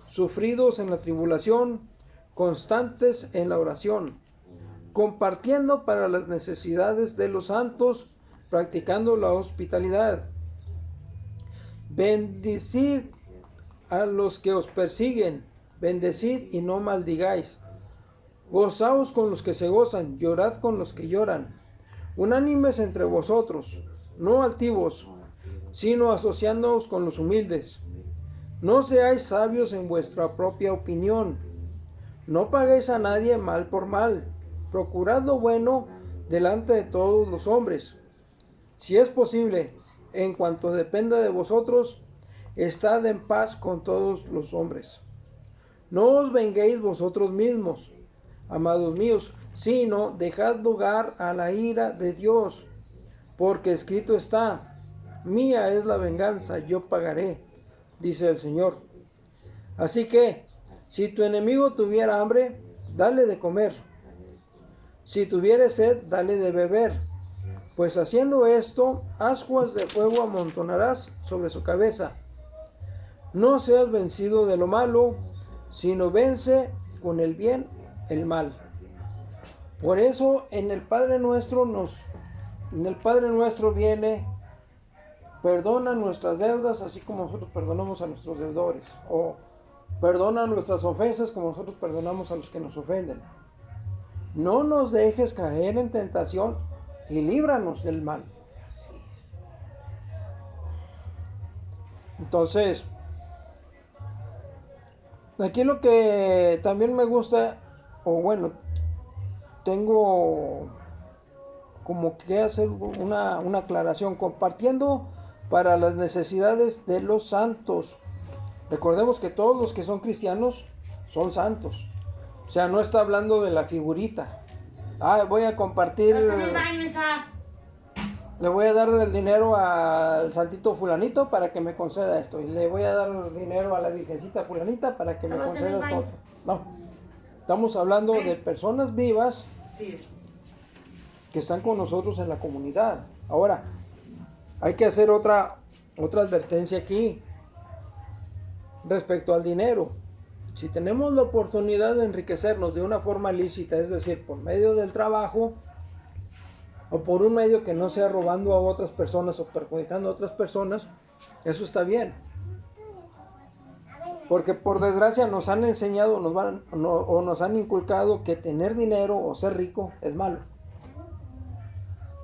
sufridos en la tribulación, constantes en la oración, compartiendo para las necesidades de los santos, practicando la hospitalidad. Bendecid a los que os persiguen, bendecid y no maldigáis. Gozaos con los que se gozan, llorad con los que lloran. Unánimes entre vosotros, no altivos, sino asociándoos con los humildes. No seáis sabios en vuestra propia opinión. No paguéis a nadie mal por mal. Procurad lo bueno delante de todos los hombres. Si es posible, en cuanto dependa de vosotros, estad en paz con todos los hombres. No os venguéis vosotros mismos, amados míos, sino dejad lugar a la ira de Dios, porque escrito está: mía es la venganza, yo pagaré, dice el Señor. Así que, si tu enemigo tuviera hambre, dale de comer. Si tuviere sed, dale de beber. Pues haciendo esto, ascuas de fuego amontonarás sobre su cabeza. No seas vencido de lo malo, sino vence con el bien el mal. Por eso en el Padre Nuestro viene: perdona nuestras deudas, así como nosotros perdonamos a nuestros deudores. O perdona nuestras ofensas, como nosotros perdonamos a los que nos ofenden. No nos dejes caer en tentación y líbranos del mal. Entonces, aquí lo que también me gusta, o bueno, tengo como que hacer una aclaración, compartiendo para las necesidades de los santos. Recordemos que todos los que son cristianos son santos. O sea, no está hablando de la figurita. Voy a compartir, le voy a dar el dinero al santito fulanito para que me conceda esto, y le voy a dar el dinero a la virgencita fulanita para que me conceda esto otro. No, estamos hablando de personas vivas que están con nosotros en la comunidad. Ahora, hay que hacer otra advertencia aquí respecto al dinero. Si tenemos la oportunidad de enriquecernos de una forma lícita, es decir, por medio del trabajo, o por un medio que no sea robando a otras personas o perjudicando a otras personas, eso está bien. Porque por desgracia nos han enseñado o nos han inculcado que tener dinero o ser rico es malo.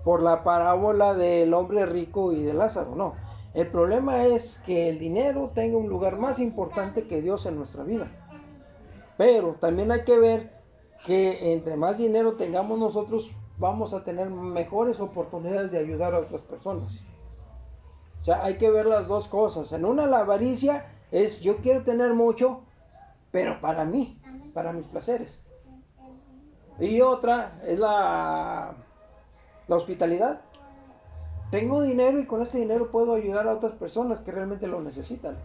Por la parábola del hombre rico y de Lázaro, no. El problema es que el dinero tenga un lugar más importante que Dios en nuestra vida. Pero también hay que ver que entre más dinero tengamos nosotros, vamos a tener mejores oportunidades de ayudar a otras personas. O sea, hay que ver las dos cosas. En una, la avaricia es: yo quiero tener mucho, pero para mí, para mis placeres. Y otra es la hospitalidad. Tengo dinero y con este dinero puedo ayudar a otras personas que realmente lo necesitan.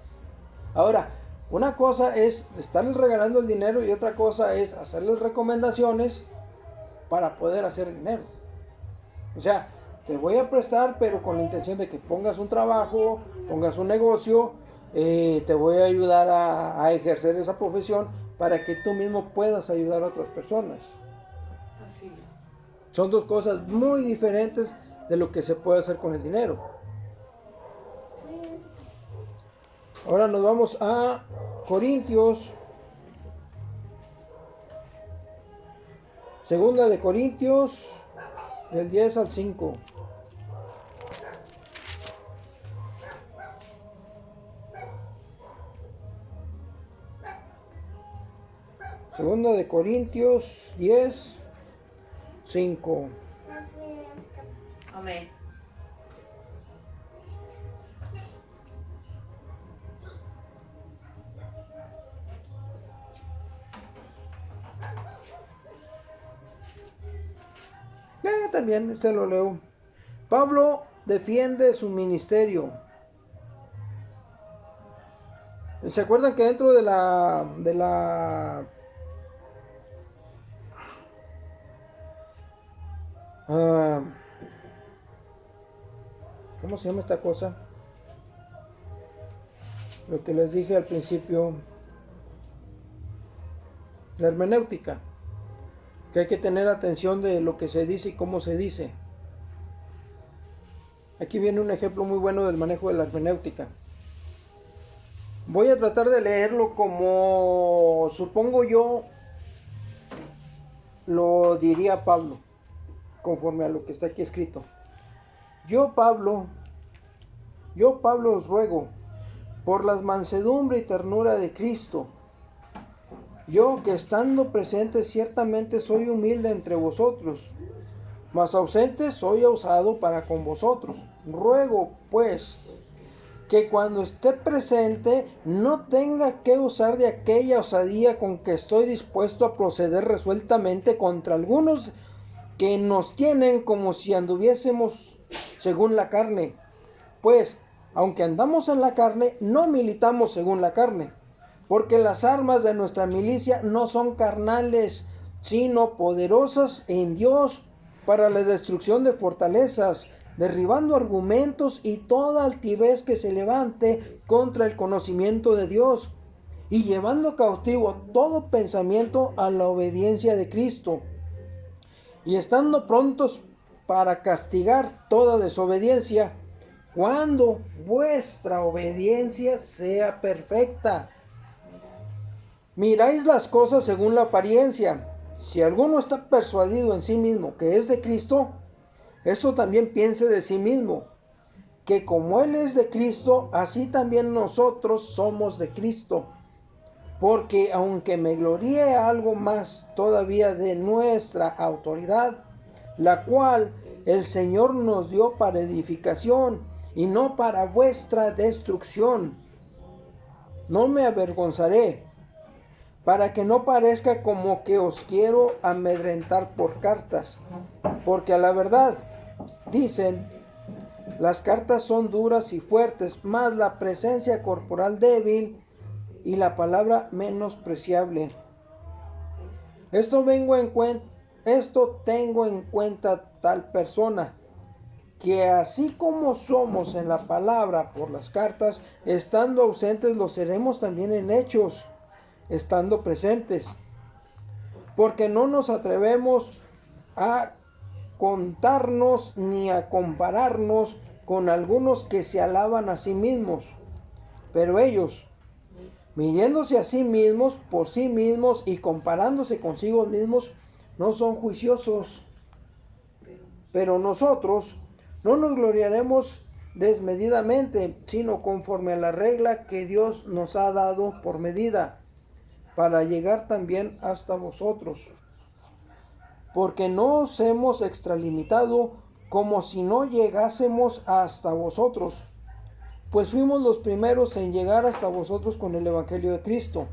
Ahora, una cosa es estarles regalando el dinero y otra cosa es hacerles recomendaciones para poder hacer dinero. O sea, te voy a prestar, pero con la intención de que pongas un trabajo, pongas un negocio, te voy a ayudar a ejercer esa profesión para que tú mismo puedas ayudar a otras personas. Así es. Son dos cosas muy diferentes de lo que se puede hacer con el dinero. Ahora nos vamos a Corintios. Segunda de Corintios, del 10 al 5. Segunda de Corintios 10, 5. Amén. También este lo leo. Pablo defiende su ministerio. ¿Se acuerdan que dentro de la ¿cómo se llama esta cosa? Lo que les dije al principio, la hermenéutica, que hay que tener atención de lo que se dice y cómo se dice. Aquí viene un ejemplo muy bueno del manejo de la hermenéutica. Voy a tratar de leerlo como supongo yo lo diría Pablo, conforme a lo que está aquí escrito. Yo Pablo os ruego, por la mansedumbre y ternura de Cristo, yo que estando presente ciertamente soy humilde entre vosotros, mas ausente soy osado para con vosotros. Ruego, pues, que cuando esté presente no tenga que usar de aquella osadía con que estoy dispuesto a proceder resueltamente contra algunos que nos tienen como si anduviésemos según la carne. Pues, aunque andamos en la carne, no militamos según la carne, porque las armas de nuestra milicia no son carnales, sino poderosas en Dios para la destrucción de fortalezas, derribando argumentos y toda altivez que se levante contra el conocimiento de Dios, y llevando cautivo todo pensamiento a la obediencia de Cristo, y estando prontos para castigar toda desobediencia, cuando vuestra obediencia sea perfecta. Miráis las cosas según la apariencia. Si alguno está persuadido en sí mismo que es de Cristo, esto también piense de sí mismo, que como Él es de Cristo, así también nosotros somos de Cristo. Porque aunque me gloríe algo más todavía de nuestra autoridad, la cual el Señor nos dio para edificación y no para vuestra destrucción, no me avergonzaré, para que no parezca como que os quiero amedrentar por cartas, porque a la verdad, dicen, las cartas son duras y fuertes, mas la presencia corporal débil y la palabra menospreciable. Esto tengo en cuenta tal persona, que así como somos en la palabra por las cartas, estando ausentes lo seremos también en hechos, estando presentes. Porque no nos atrevemos a contarnos ni a compararnos con algunos que se alaban a sí mismos, pero ellos, midiéndose a sí mismos por sí mismos y comparándose consigo mismos, no son juiciosos. Pero nosotros no nos gloriaremos desmedidamente, sino conforme a la regla que Dios nos ha dado por medida, para llegar también hasta vosotros. Porque no os hemos extralimitado como si no llegásemos hasta vosotros, pues fuimos los primeros en llegar hasta vosotros con el Evangelio de Cristo.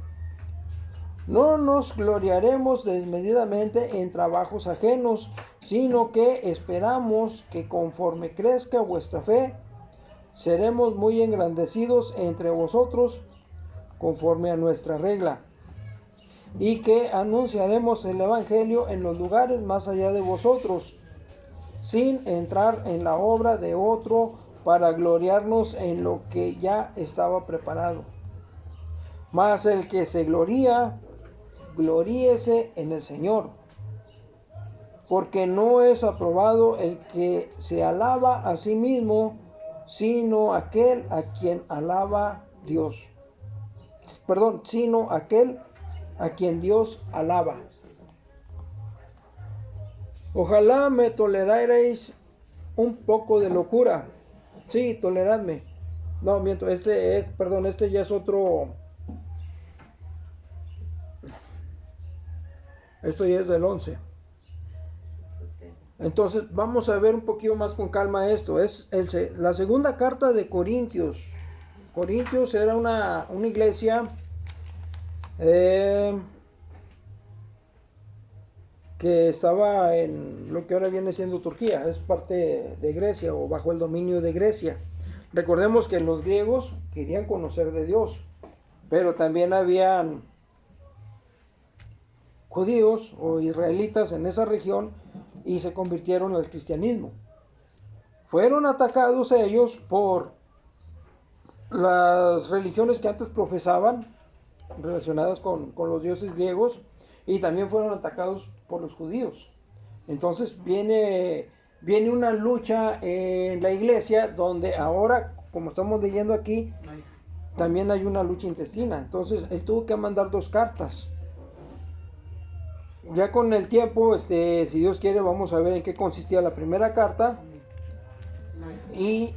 No nos gloriaremos desmedidamente en trabajos ajenos, sino que esperamos que conforme crezca vuestra fe, seremos muy engrandecidos entre vosotros conforme a nuestra regla, y que anunciaremos el Evangelio en los lugares más allá de vosotros, sin entrar en la obra de otro para gloriarnos en lo que ya estaba preparado. Mas el que se gloría, gloríese en el Señor, porque no es aprobado el que se alaba a sí mismo, sino aquel a quien alaba Dios. Sino aquel a quien Dios alaba. Ojalá me tolerarais un poco de locura. Sí, toleradme. No, miento, este ya es otro. Esto ya es del 11. Entonces vamos a ver un poquito más con calma esto. Es la segunda carta de Corintios. Corintios era una iglesia que estaba en lo que ahora viene siendo Turquía. Es parte de Grecia o bajo el dominio de Grecia. Recordemos que los griegos querían conocer de Dios, pero también habían judíos o israelitas en esa región y se convirtieron al cristianismo. Fueron atacados ellos por las religiones que antes profesaban, relacionadas con los dioses griegos, y también fueron atacados por los judíos. Entonces viene una lucha en la iglesia, donde ahora, como estamos leyendo aquí, también hay una lucha intestina. Entonces él tuvo que mandar 2 cartas. Ya con el tiempo, si Dios quiere, vamos a ver en qué consistía la primera carta y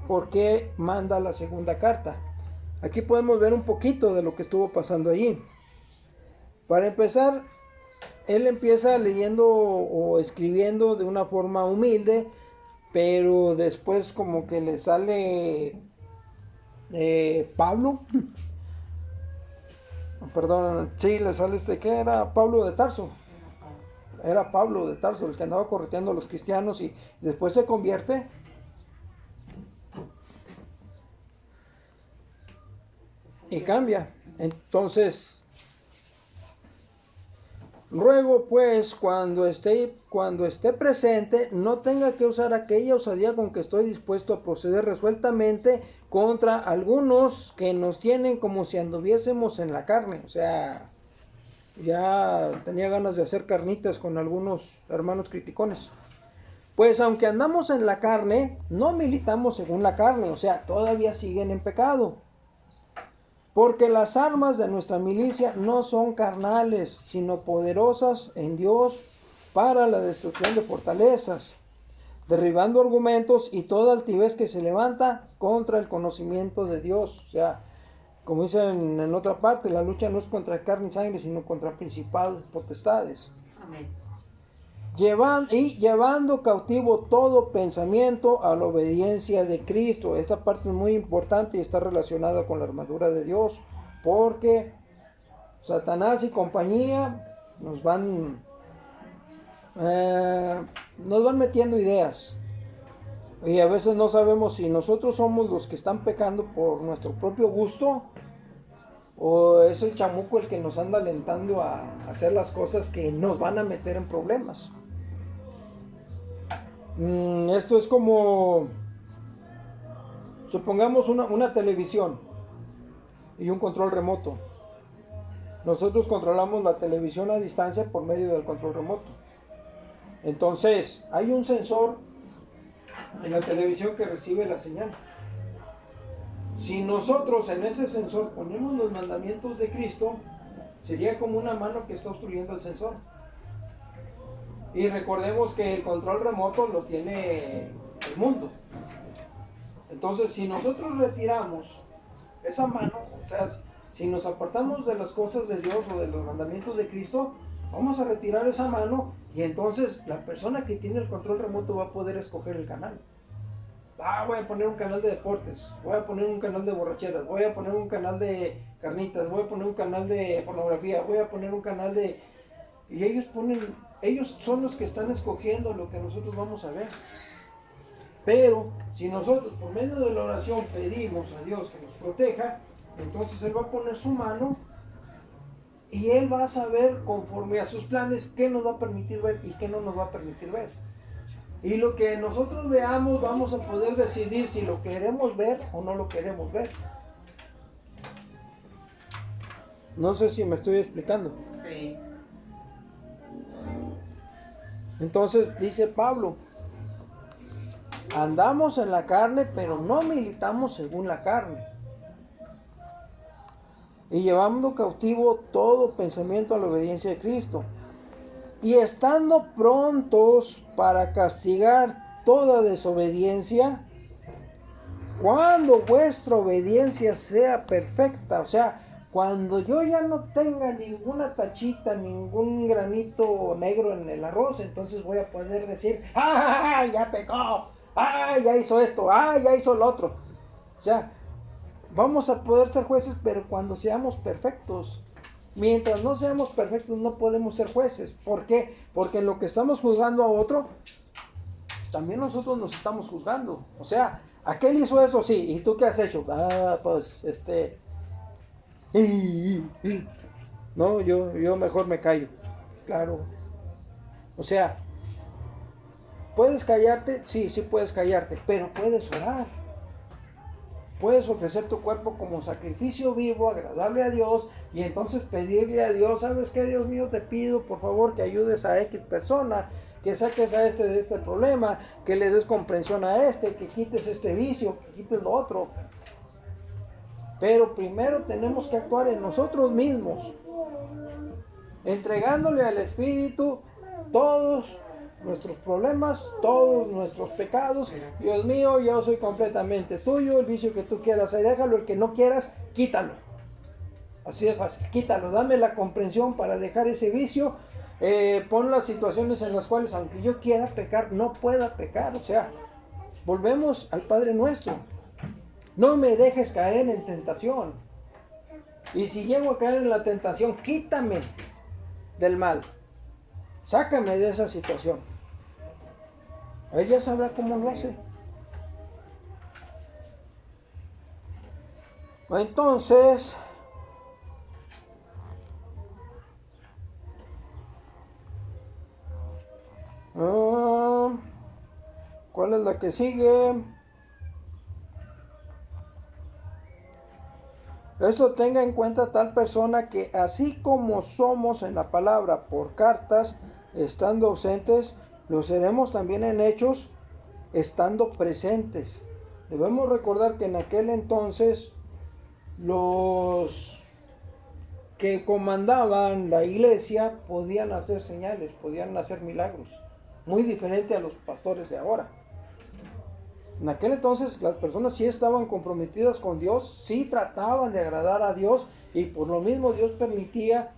por qué manda la segunda carta. Aquí podemos ver un poquito de lo que estuvo pasando allí. Para empezar, él empieza leyendo o escribiendo de una forma humilde, pero después como que le sale Pablo, perdón, sí, le sale ¿qué era? Pablo de Tarso. Era Pablo de Tarso el que andaba correteando a los cristianos y después se convierte. Y cambia. Entonces, ruego pues cuando esté presente no tenga que usar aquella osadía con que estoy dispuesto a proceder resueltamente contra algunos que nos tienen como si anduviésemos en la carne. O sea, ya tenía ganas de hacer carnitas con algunos hermanos criticones. Pues aunque andamos en la carne, no militamos según la carne, o sea, todavía siguen en pecado. Porque las armas de nuestra milicia no son carnales, sino poderosas en Dios para la destrucción de fortalezas, derribando argumentos y toda altivez que se levanta contra el conocimiento de Dios. O sea, como dicen en otra parte, la lucha no es contra carne y sangre, sino contra principados y potestades. Amén. Llevando cautivo todo pensamiento a la obediencia de Cristo. Esta parte es muy importante y está relacionada con la armadura de Dios, porque Satanás y compañía nos van metiendo ideas. Y a veces no sabemos si nosotros somos los que están pecando por nuestro propio gusto o es el chamuco el que nos anda alentando a hacer las cosas que nos van a meter en problemas. Esto es como, supongamos una televisión y un control remoto. Nosotros controlamos la televisión a distancia por medio del control remoto. Entonces, hay un sensor en la televisión que recibe la señal. Si nosotros en ese sensor ponemos los mandamientos de Cristo, sería como una mano que está obstruyendo el sensor. Y recordemos que el control remoto lo tiene el mundo. Entonces, si nosotros retiramos esa mano, o sea, si nos apartamos de las cosas de Dios o de los mandamientos de Cristo, vamos a retirar esa mano y entonces la persona que tiene el control remoto va a poder escoger el canal. Voy a poner un canal de deportes, voy a poner un canal de borracheras, voy a poner un canal de carnitas, voy a poner un canal de pornografía, voy a poner un canal de... Y ellos son los que están escogiendo lo que nosotros vamos a ver. Pero si nosotros por medio de la oración pedimos a Dios que nos proteja, entonces Él va a poner su mano y Él va a saber conforme a sus planes qué nos va a permitir ver y qué no nos va a permitir ver. Y lo que nosotros veamos vamos a poder decidir si lo queremos ver o no lo queremos ver. No sé si me estoy explicando. Sí. Entonces dice Pablo, andamos en la carne, pero no militamos según la carne. Y llevando cautivo todo pensamiento a la obediencia de Cristo. Y estando prontos para castigar toda desobediencia, cuando vuestra obediencia sea perfecta. O sea, cuando yo ya no tenga ninguna tachita, ningún granito negro en el arroz, entonces voy a poder decir, ¡ah, ya pecó! ¡Ah, ya hizo esto! ¡Ah, ya hizo lo otro! O sea, vamos a poder ser jueces, pero cuando seamos perfectos. Mientras no seamos perfectos, no podemos ser jueces. ¿Por qué? Porque en lo que estamos juzgando a otro, también nosotros nos estamos juzgando. O sea, aquel hizo eso, sí, ¿y tú qué has hecho? Pues, no, yo mejor me callo. Claro. O sea, ¿puedes callarte? Sí, sí puedes callarte, pero puedes orar. Puedes ofrecer tu cuerpo como sacrificio vivo, agradable a Dios, y entonces pedirle a Dios, ¿sabes qué, Dios mío? Te pido, por favor, que ayudes a X persona, que saques a de este problema, que le des comprensión a que quites este vicio, que quites lo otro. Pero primero tenemos que actuar en nosotros mismos, entregándole al Espíritu todos nuestros problemas, todos nuestros pecados. Dios mío, yo soy completamente tuyo, el vicio que tú quieras, ahí déjalo, el que no quieras, quítalo. Así de fácil, quítalo, dame la comprensión para dejar ese vicio, pon las situaciones en las cuales aunque yo quiera pecar, no pueda pecar. O sea, volvemos al Padre Nuestro. No me dejes caer en tentación. Y si llego a caer en la tentación, quítame del mal. Sácame de esa situación. Él ya sabrá cómo lo hace. Entonces, ¿cuál es la que sigue? Esto tenga en cuenta tal persona que así como somos en la palabra por cartas, estando ausentes, lo seremos también en hechos, estando presentes. Debemos recordar que en aquel entonces los que comandaban la iglesia podían hacer señales, podían hacer milagros, muy diferente a los pastores de ahora. En aquel entonces las personas sí estaban comprometidas con Dios, sí trataban de agradar a Dios y por lo mismo Dios permitía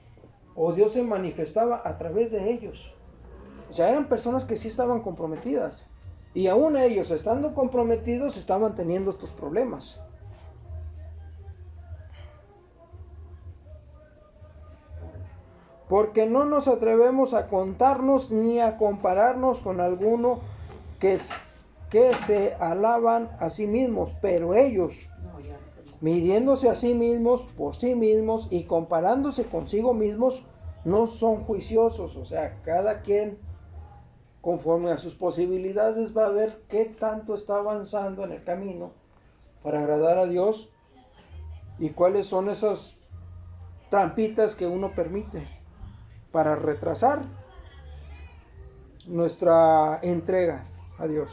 o Dios se manifestaba a través de ellos. O sea, eran personas que sí estaban comprometidas y aún ellos estando comprometidos estaban teniendo estos problemas. Porque no nos atrevemos a contarnos ni a compararnos con alguno que se alaban a sí mismos, pero ellos, midiéndose a sí mismos por sí mismos y comparándose consigo mismos, no son juiciosos. O sea, cada quien conforme a sus posibilidades va a ver qué tanto está avanzando en el camino para agradar a Dios y cuáles son esas trampitas que uno permite para retrasar nuestra entrega a Dios.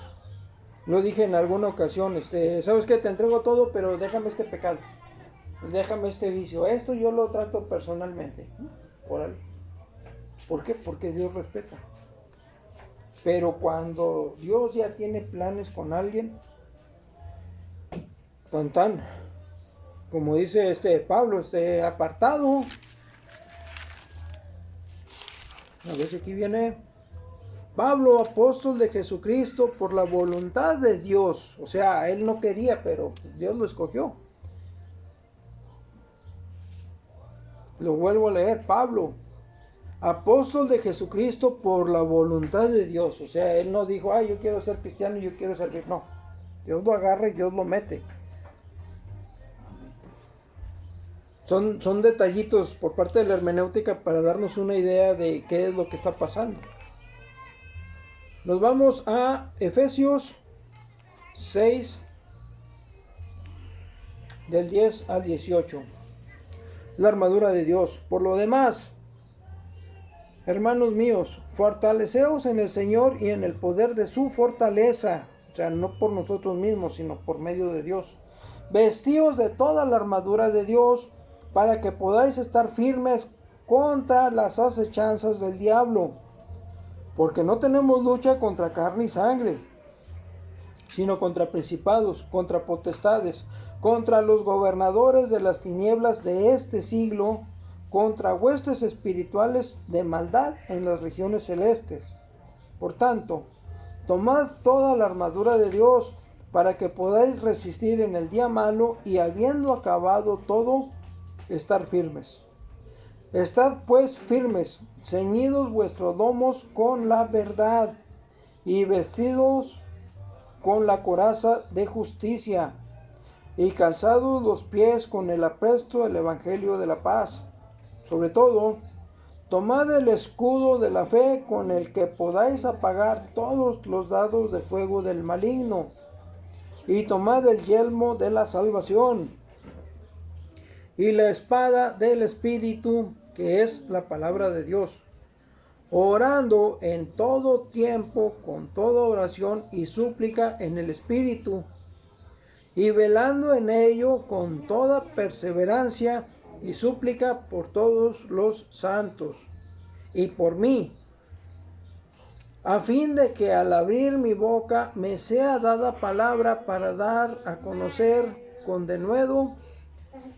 Lo dije en alguna ocasión, ¿sabes qué? Te entrego todo, pero déjame este pecado, déjame este vicio. Esto yo lo trato personalmente. Órale. ¿Por qué? Porque Dios respeta. Pero cuando Dios ya tiene planes con alguien, tan, como dice Pablo, apartado. A ver si aquí viene. Pablo, apóstol de Jesucristo por la voluntad de Dios. O sea, él no quería, pero Dios lo escogió. Lo vuelvo a leer. Pablo, apóstol de Jesucristo por la voluntad de Dios. O sea, él no dijo, yo quiero ser cristiano y yo quiero servir. No, Dios lo agarra y Dios lo mete. Son detallitos por parte de la hermenéutica para darnos una idea de qué es lo que está pasando. Nos vamos a Efesios 6, del 10 al 18. La armadura de Dios. Por lo demás, hermanos míos, fortaleceos en el Señor y en el poder de su fortaleza. O sea, no por nosotros mismos, sino por medio de Dios. Vestíos de toda la armadura de Dios, para que podáis estar firmes contra las acechanzas del diablo. Porque no tenemos lucha contra carne y sangre, sino contra principados, contra potestades, contra los gobernadores de las tinieblas de este siglo, contra huestes espirituales de maldad en las regiones celestes. Por tanto, tomad toda la armadura de Dios, para que podáis resistir en el día malo, y habiendo acabado todo, estar firmes. Estad pues firmes, ceñidos vuestros lomos con la verdad, y vestidos con la coraza de justicia, y calzados los pies con el apresto del evangelio de la paz. Sobre todo, tomad el escudo de la fe, con el que podáis apagar todos los dardos de fuego del maligno, y tomad el yelmo de la salvación, y la espada del Espíritu, que es la palabra de Dios, orando en todo tiempo con toda oración y súplica en el Espíritu, y velando en ello con toda perseverancia y súplica por todos los santos, y por mí, a fin de que al abrir mi boca me sea dada palabra para dar a conocer con denuedo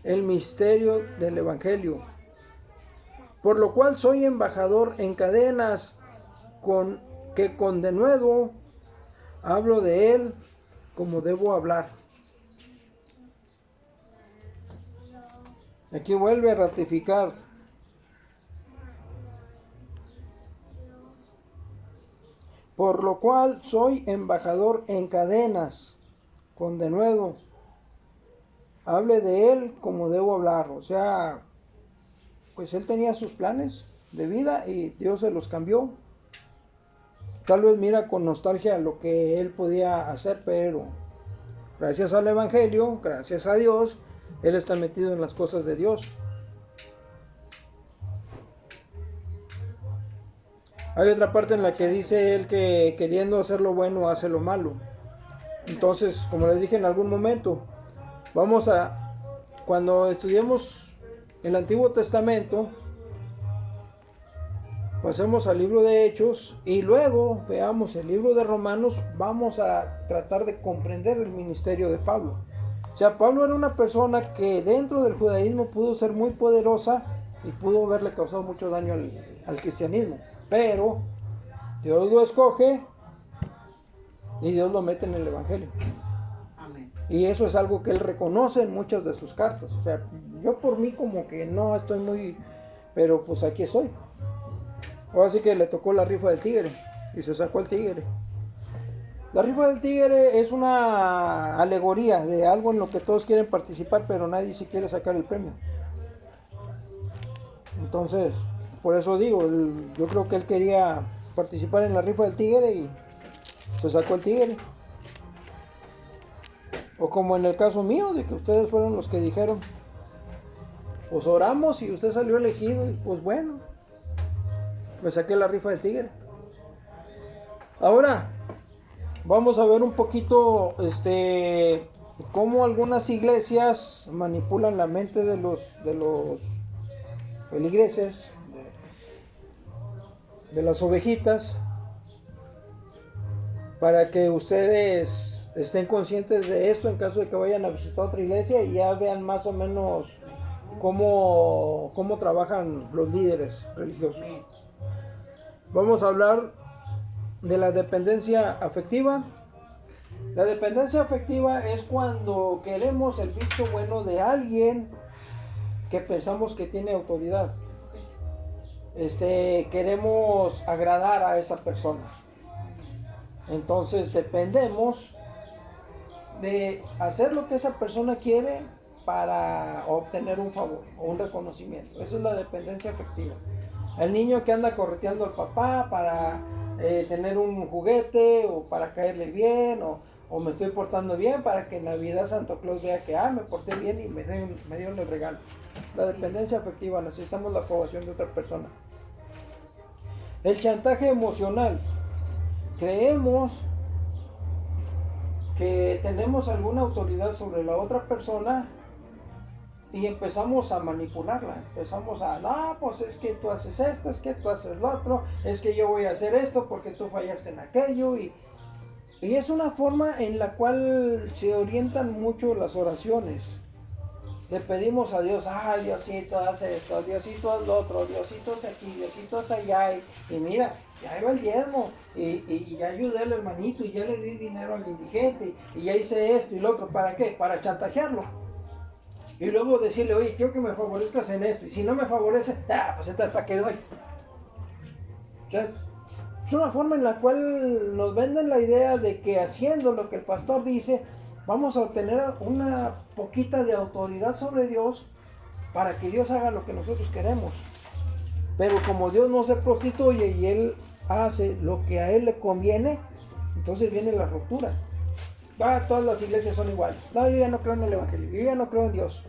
el misterio del Evangelio, por lo cual soy embajador en cadenas, con denuedo hablo de él como debo hablar. Aquí vuelve a ratificar. Por lo cual soy embajador en cadenas, con denuedo. Hable de él como debo hablar. O sea, pues él tenía sus planes de vida y Dios se los cambió. Tal vez mira con nostalgia lo que él podía hacer, pero gracias al Evangelio, gracias a Dios, él está metido en las cosas de Dios. Hay otra parte en la que dice él que queriendo hacer lo bueno hace lo malo. Entonces, como les dije en algún momento, cuando estudiemos el Antiguo Testamento, pasemos al libro de Hechos y luego veamos el libro de Romanos, vamos a tratar de comprender el ministerio de Pablo. O sea, Pablo era una persona que dentro del judaísmo pudo ser muy poderosa y pudo haberle causado mucho daño al cristianismo. Pero Dios lo escoge y Dios lo mete en el Evangelio. Amén. Y eso es algo que él reconoce en muchas de sus cartas. O sea, yo por mí como que no estoy muy... Pero pues aquí estoy. Ahora sí que le tocó la rifa del tigre y se sacó el tigre. La rifa del tigre es una alegoría de algo en lo que todos quieren participar, pero nadie se quiere sacar el premio. Entonces, por eso digo, yo creo que él quería participar en la rifa del tigre y se sacó el tigre. O como en el caso mío, de que ustedes fueron los que dijeron, pues oramos y usted salió elegido, y pues bueno, me saqué la rifa del tigre. Ahora vamos a ver un poquito cómo algunas iglesias manipulan la mente de los feligreses, de las ovejitas, para que ustedes estén conscientes de esto en caso de que vayan a visitar otra iglesia y ya vean más o menos cómo trabajan los líderes religiosos. Vamos a hablar de la dependencia afectiva. La dependencia afectiva es cuando queremos el visto bueno de alguien que pensamos que tiene autoridad. Queremos agradar a esa persona. Entonces dependemos de hacer lo que esa persona quiere para obtener un favor o un reconocimiento. Esa es la dependencia afectiva. El niño que anda correteando al papá para tener un juguete o para caerle bien o me estoy portando bien para que en Navidad Santo Claus vea que me porté bien y me dieron el regalo. La dependencia afectiva, necesitamos la aprobación de otra persona. El chantaje emocional. Creemos que tenemos alguna autoridad sobre la otra persona y empezamos a manipularla, empezamos a, no, pues es que tú haces esto, es que tú haces lo otro, es que yo voy a hacer esto porque tú fallaste en aquello y es una forma en la cual se orientan mucho las oraciones. Le pedimos a Dios, Diosito haz esto, Diosito haz lo otro, Diosito haz aquí, Diosito haz allá y mira, ya iba el diezmo y ya ayudé al hermanito y ya le di dinero al indigente y ya hice esto y lo otro, ¿para qué? Para chantajearlo. Y luego decirle, oye, quiero que me favorezcas en esto. Y si no me favorece, pues entonces ¿para qué doy? O sea, es una forma en la cual nos venden la idea de que haciendo lo que el pastor dice, vamos a obtener una poquita de autoridad sobre Dios para que Dios haga lo que nosotros queremos. Pero como Dios no se prostituye y Él hace lo que a Él le conviene, entonces viene la ruptura. Todas las iglesias son iguales. No, yo ya no creo en el Evangelio, yo ya no creo en Dios.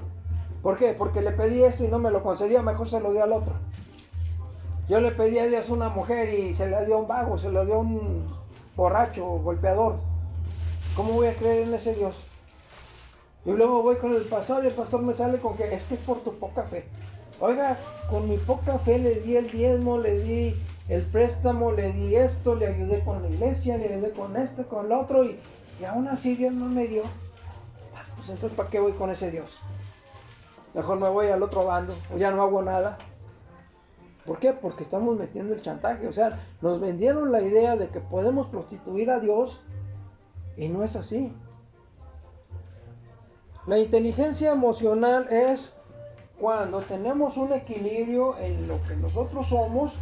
¿Por qué? Porque le pedí esto y no me lo concedía, mejor se lo dio al otro. Yo le pedí a Dios una mujer y se la dio a un vago, se la dio a un borracho, golpeador. ¿Cómo voy a creer en ese Dios? Y luego voy con el pastor y el pastor me sale con que es por tu poca fe. Oiga, con mi poca fe le di el diezmo, le di el préstamo, le di esto, le ayudé con la iglesia, le ayudé con esto, con lo otro y aún así Dios no me dio. Pues entonces ¿para qué voy con ese Dios? Mejor me voy al otro bando o ya no hago nada. ¿Por qué? Porque estamos metiendo el chantaje. O sea, nos vendieron la idea de que podemos prostituir a Dios y no es así. La inteligencia emocional es cuando tenemos un equilibrio en lo que nosotros somos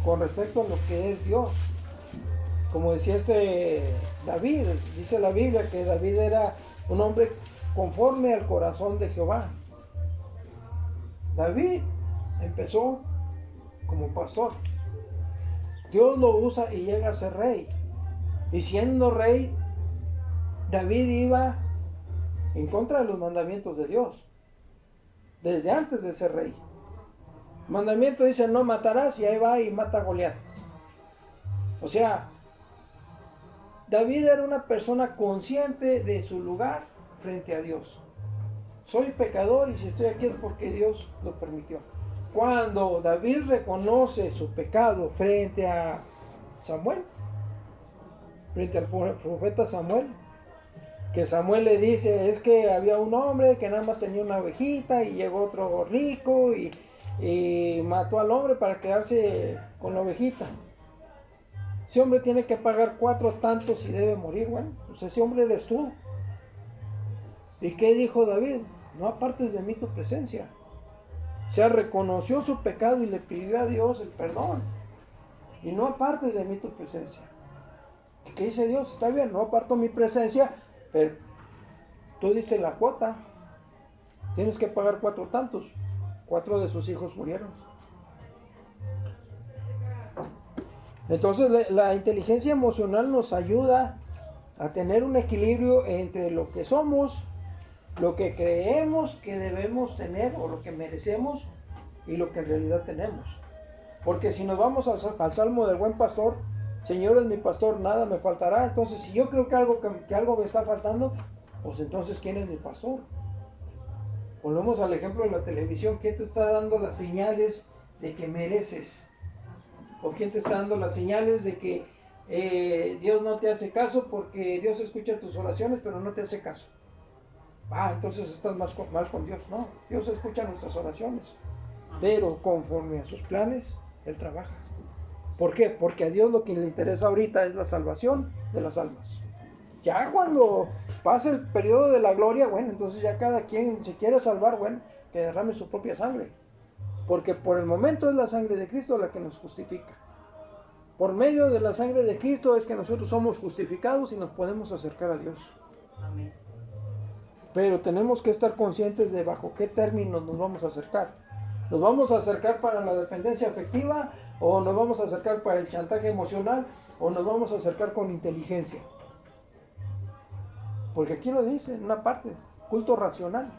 con respecto a lo que es Dios. Como decía David, dice la Biblia que David era un hombre conforme al corazón de Jehová. David empezó como pastor. Dios lo usa y llega a ser rey. Y siendo rey, David iba en contra de los mandamientos de Dios. Desde antes de ser rey. El mandamiento dice no matarás y ahí va y mata a Goliat. O sea, David era una persona consciente de su lugar frente a Dios. Soy pecador y si estoy aquí es porque Dios lo permitió. Cuando David reconoce su pecado frente a Samuel, frente al profeta Samuel, que Samuel le dice, es que había un hombre que nada más tenía una ovejita y llegó otro rico y mató al hombre para quedarse con la ovejita. Ese hombre tiene que pagar 4 tantos y debe morir. Bueno, pues ese hombre eres tú. ¿Y qué dijo David? No apartes de mí tu presencia. O sea, reconoció su pecado y le pidió a Dios el perdón. Y no apartes de mí tu presencia. ¿Y qué dice Dios? Está bien, no aparto mi presencia, pero tú diste la cuota. Tienes que pagar 4 tantos. 4 de sus hijos murieron. Entonces la inteligencia emocional nos ayuda a tener un equilibrio entre lo que somos, lo que creemos que debemos tener o lo que merecemos y lo que en realidad tenemos. Porque si nos vamos al Salmo del Buen Pastor, Señor es mi pastor, nada me faltará. Entonces si yo creo que algo me está faltando, pues entonces ¿quién es mi pastor? Volvemos al ejemplo de la televisión. ¿Quién te está dando las señales de que mereces? ¿O quién te está dando las señales de que Dios no te hace caso porque Dios escucha tus oraciones pero no te hace caso? Entonces estás mal con Dios. No, Dios escucha nuestras oraciones, pero conforme a sus planes, Él trabaja. ¿Por qué? Porque a Dios lo que le interesa ahorita es la salvación de las almas. Ya cuando pase el periodo de la gloria, bueno, entonces ya cada quien se quiere salvar, bueno, que derrame su propia sangre. Porque por el momento es la sangre de Cristo la que nos justifica. Por medio de la sangre de Cristo es que nosotros somos justificados y nos podemos acercar a Dios. Amén. Pero tenemos que estar conscientes de bajo qué términos nos vamos a acercar. ¿Nos vamos a acercar para la dependencia afectiva? ¿O nos vamos a acercar para el chantaje emocional? ¿O nos vamos a acercar con inteligencia? Porque aquí lo dice en una parte, culto racional.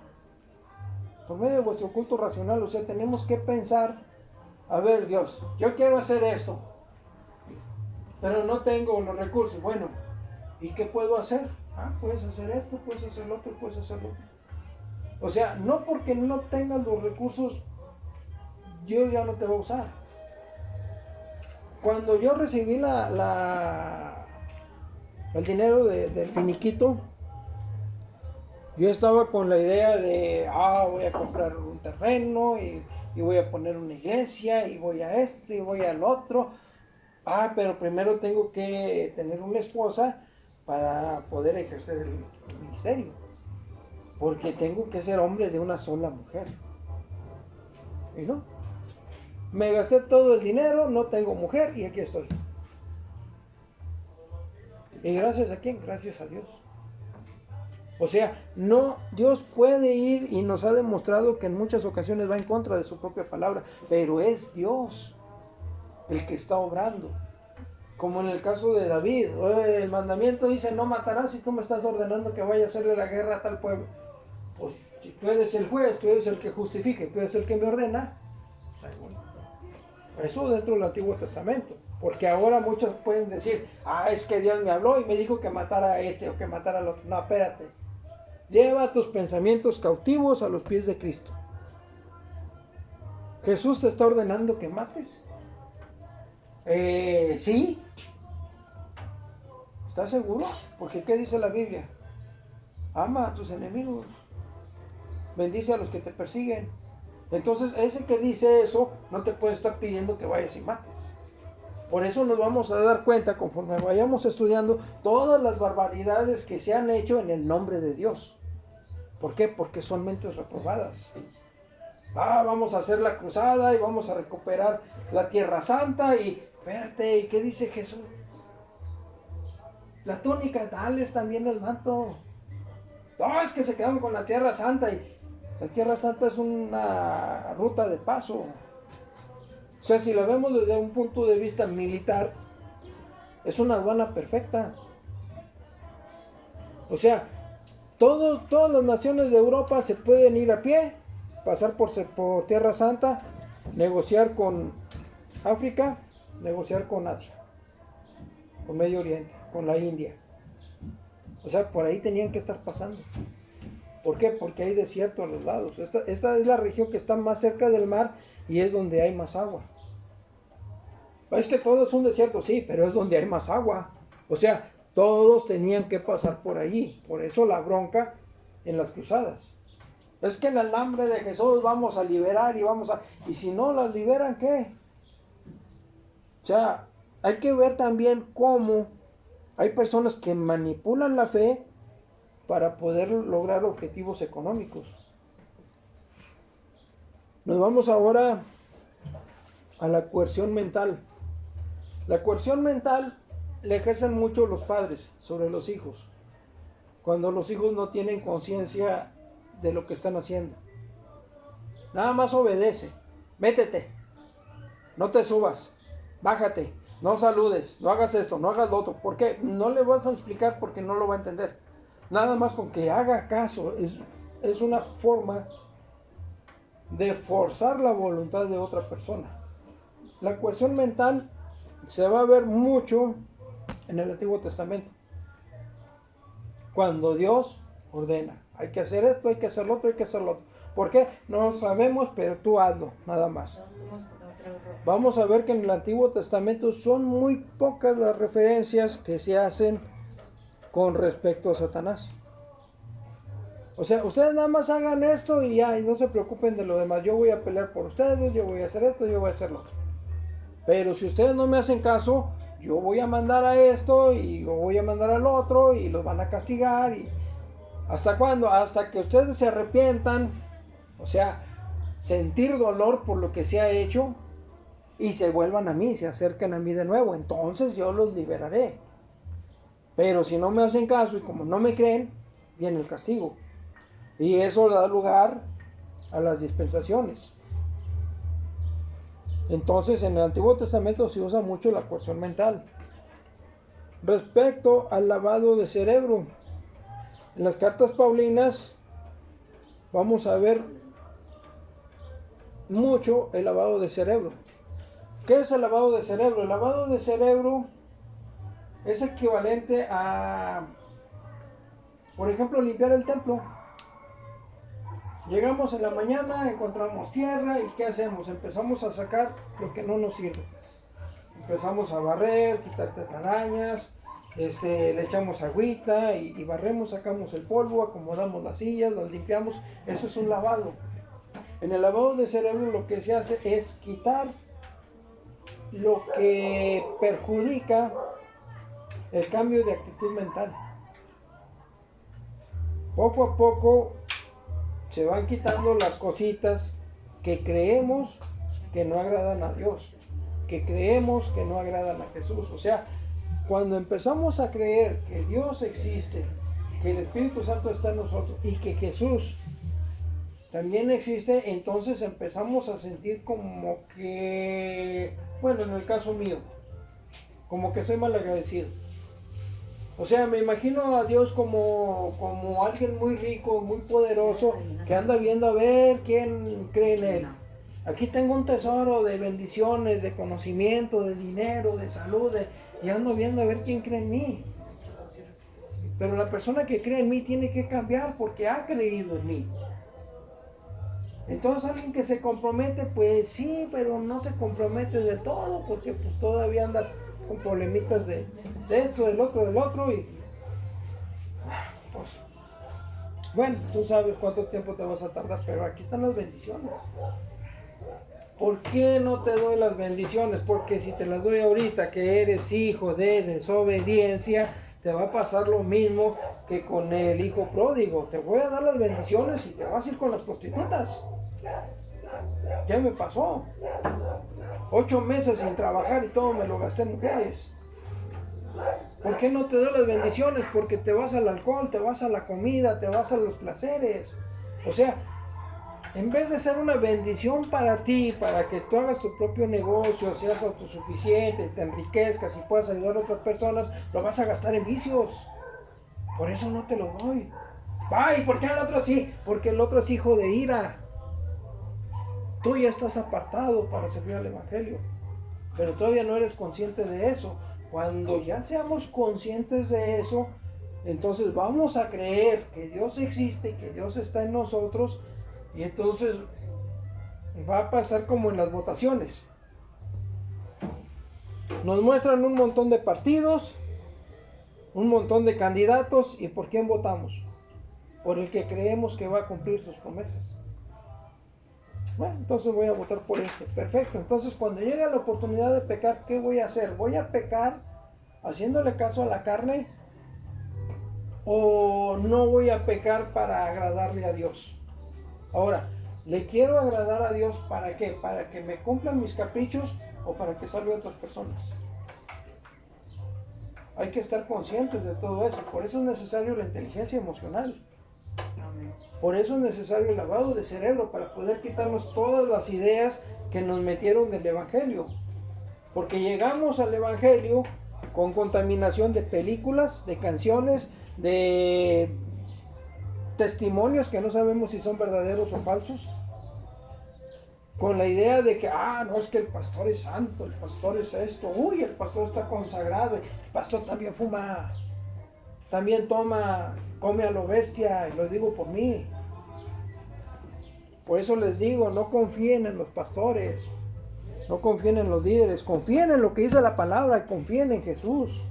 Por medio de vuestro culto racional, o sea, tenemos que pensar, a ver Dios, yo quiero hacer esto, pero no tengo los recursos. Bueno, ¿y qué puedo hacer? Puedes hacer esto, puedes hacer lo otro, puedes hacer lo otro. O sea, no porque no tengas los recursos, Dios ya no te va a usar. Cuando yo recibí el dinero del finiquito, yo estaba con la idea de, voy a comprar un terreno y voy a poner una iglesia y voy a esto y voy al otro. Pero primero tengo que tener una esposa para poder ejercer el ministerio. Porque tengo que ser hombre de una sola mujer. Y no. Me gasté todo el dinero, no tengo mujer y aquí estoy. ¿Y gracias a quién? Gracias a Dios. O sea, no, Dios puede ir y nos ha demostrado que en muchas ocasiones va en contra de su propia palabra, pero es Dios el que está obrando. Como en el caso de David, el mandamiento dice no matarás y tú me estás ordenando que vaya a hacerle la guerra a tal pueblo. Pues si tú eres el juez, tú eres el que justifique, tú eres el que me ordena. Eso dentro del Antiguo Testamento. Porque ahora muchos pueden decir, es que Dios me habló y me dijo que matara a este o que matara al otro. No, espérate. Lleva tus pensamientos cautivos a los pies de Cristo. Jesús te está ordenando que mates. ¿Sí? ¿Estás seguro? Porque ¿qué dice la Biblia? Ama a tus enemigos. Bendice a los que te persiguen. Entonces ese que dice eso no te puede estar pidiendo que vayas y mates. Por eso nos vamos a dar cuenta conforme vayamos estudiando todas las barbaridades que se han hecho en el nombre de Dios. ¿Por qué? Porque son mentes reprobadas. vamos a hacer la cruzada y vamos a recuperar la Tierra Santa y, espérate, ¿y qué dice Jesús? La túnica, dales también el manto. No, es que se quedaron con la Tierra Santa y la Tierra Santa es una ruta de paso. O sea, si la vemos desde un punto de vista militar, es una aduana perfecta. O sea, todas las naciones de Europa se pueden ir a pie, pasar por Tierra Santa, negociar con África, negociar con Asia, con Medio Oriente, con la India. O sea, por ahí tenían que estar pasando. ¿Por qué? Porque hay desierto a los lados. Esta es la región que está más cerca del mar y es donde hay más agua. Es que todo es un desierto, sí, pero es donde hay más agua. O sea, todos tenían que pasar por allí. Por eso la bronca en las cruzadas. Es que en el nombre de Jesús vamos a liberar y si no las liberan, ¿qué? O sea, hay que ver también cómo hay personas que manipulan la fe para poder lograr objetivos económicos. Nos vamos ahora a la coerción mental. La coerción mental le ejercen mucho los padres sobre los hijos, cuando los hijos no tienen conciencia de lo que están haciendo. Nada más obedece, métete, no te subas, bájate, no saludes, no hagas esto, no hagas lo otro. ¿Por qué? No le vas a explicar porque no lo va a entender. Nada más con que haga caso es una forma de forzar la voluntad de otra persona. La coerción mental se va a ver mucho en el Antiguo Testamento, cuando Dios ordena, hay que hacer esto, hay que hacer lo otro, hay que hacer lo otro. ¿Por qué? No sabemos, pero tú hazlo, nada más. Vamos a ver que en el Antiguo Testamento son muy pocas las referencias que se hacen con respecto a Satanás. O sea, ustedes nada más hagan esto y ya, y no se preocupen de lo demás. Yo voy a pelear por ustedes, yo voy a hacer esto, yo voy a hacer lo otro. Pero si ustedes no me hacen caso, yo voy a mandar a esto y yo voy a mandar al otro y los van a castigar. Y ¿hasta cuándo? Hasta que ustedes se arrepientan, o sea, sentir dolor por lo que se ha hecho y se vuelvan a mí, se acerquen a mí de nuevo. Entonces yo los liberaré. Pero si no me hacen caso y como no me creen, viene el castigo. Y eso da lugar a las dispensaciones. Entonces en el Antiguo Testamento se usa mucho la coerción mental. Respecto al lavado de cerebro, en las cartas paulinas vamos a ver mucho el lavado de cerebro. ¿Qué es el lavado de cerebro? El lavado de cerebro es equivalente a, por ejemplo, limpiar el templo. Llegamos en la mañana, encontramos tierra y ¿qué hacemos? Empezamos a sacar lo que no nos sirve. Empezamos a barrer, quitar telarañas, le echamos agüita y barremos, sacamos el polvo, acomodamos las sillas, las limpiamos. Eso es un lavado. En el lavado de cerebro lo que se hace es quitar lo que perjudica el cambio de actitud mental. Poco a poco se van quitando las cositas que creemos que no agradan a Dios, que creemos que no agradan a Jesús. O sea, cuando empezamos a creer que Dios existe, que el Espíritu Santo está en nosotros y que Jesús también existe, entonces empezamos a sentir como que, bueno, en el caso mío, como que soy malagradecido. O sea, me imagino a Dios como alguien muy rico, muy poderoso, que anda viendo a ver quién cree en Él. Aquí tengo un tesoro de bendiciones, de conocimiento, de dinero, de salud, y ando viendo a ver quién cree en mí. Pero la persona que cree en mí tiene que cambiar porque ha creído en mí. Entonces alguien que se compromete, pues sí, pero no se compromete de todo porque pues todavía anda con problemitas de esto, del otro y pues bueno, tú sabes cuánto tiempo te vas a tardar, pero aquí están las bendiciones. ¿Por qué no te doy las bendiciones? Porque si te las doy ahorita que eres hijo de desobediencia, te va a pasar lo mismo que con el hijo pródigo. Te voy a dar las bendiciones y te vas a ir con las prostitutas. Ya me pasó. 8 meses sin trabajar y todo me lo gasté en mujeres. ¿Por qué no te doy las bendiciones? Porque te vas al alcohol, te vas a la comida, te vas a los placeres. O sea, en vez de ser una bendición para ti, para que tú hagas tu propio negocio, seas autosuficiente, te enriquezcas y puedas ayudar a otras personas, lo vas a gastar en vicios. Por eso no te lo doy. ¿Y por qué el otro sí? Porque el otro es hijo de ira. Tú ya estás apartado para servir al Evangelio, pero todavía no eres consciente de eso. Cuando ya seamos conscientes de eso, entonces vamos a creer que Dios existe, que Dios está en nosotros, y entonces va a pasar como en las votaciones. Nos muestran un montón de partidos, un montón de candidatos, ¿y por quién votamos? Por el que creemos que va a cumplir sus promesas. Bueno, entonces voy a votar por este. Perfecto. Entonces cuando llegue la oportunidad de pecar, ¿qué voy a hacer? ¿Voy a pecar haciéndole caso a la carne? ¿O no voy a pecar para agradarle a Dios? Ahora, ¿le quiero agradar a Dios para qué? ¿Para que me cumplan mis caprichos o para que salve a otras personas? Hay que estar conscientes de todo eso. Por eso es necesario la inteligencia emocional. Por eso es necesario el lavado de cerebro, para poder quitarnos todas las ideas que nos metieron del Evangelio. Porque llegamos al Evangelio con contaminación de películas, de canciones, de testimonios que no sabemos si son verdaderos o falsos. Con la idea de que, no, es que el pastor es santo, el pastor es esto, el pastor está consagrado, el pastor también fuma, también toma, come a lo bestia, y lo digo por mí. Por eso les digo, no confíen en los pastores, no confíen en los líderes, confíen en lo que dice la palabra y confíen en Jesús.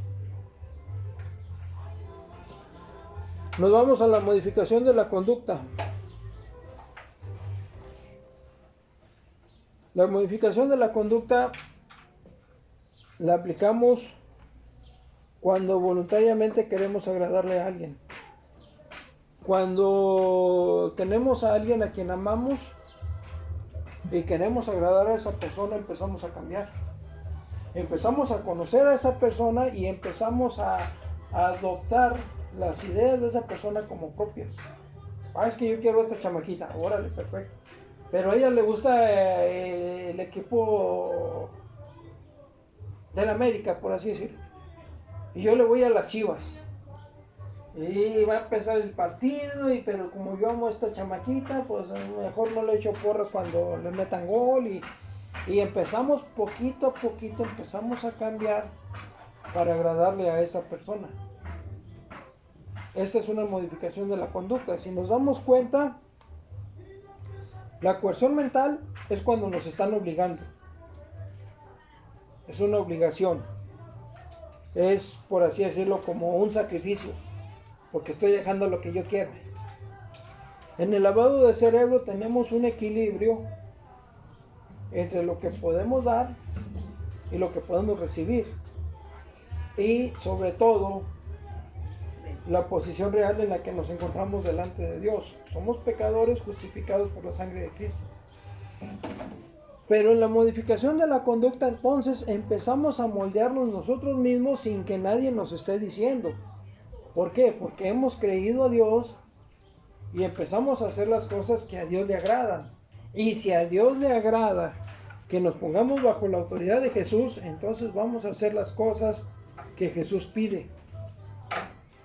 Nos vamos a la modificación de la conducta. La modificación de la conducta la aplicamos cuando voluntariamente queremos agradarle a alguien. Cuando tenemos a alguien a quien amamos y queremos agradar a esa persona, empezamos a cambiar. Empezamos a conocer a esa persona y empezamos a adoptar las ideas de esa persona como propias. Es que yo quiero a esta chamaquita, órale, perfecto. Pero a ella le gusta el equipo del América, por así decirlo. Y yo le voy a las Chivas. Y va a empezar el partido, pero como yo amo a esta chamaquita, pues mejor no le echo porras cuando le metan gol. Y empezamos poquito a poquito, empezamos a cambiar para agradarle a esa persona. Esta es una modificación de la conducta. Si nos damos cuenta, la coerción mental es cuando nos están obligando. Es una obligación. Es, por así decirlo, como un sacrificio, porque estoy dejando lo que yo quiero. En el lavado de cerebro tenemos un equilibrio entre lo que podemos dar y lo que podemos recibir. Y sobre todo, la posición real en la que nos encontramos delante de Dios. Somos pecadores justificados por la sangre de Cristo. Pero en la modificación de la conducta, entonces empezamos a moldearnos nosotros mismos sin que nadie nos esté diciendo. ¿Por qué? Porque hemos creído a Dios y empezamos a hacer las cosas que a Dios le agradan. Y si a Dios le agrada que nos pongamos bajo la autoridad de Jesús, entonces vamos a hacer las cosas que Jesús pide.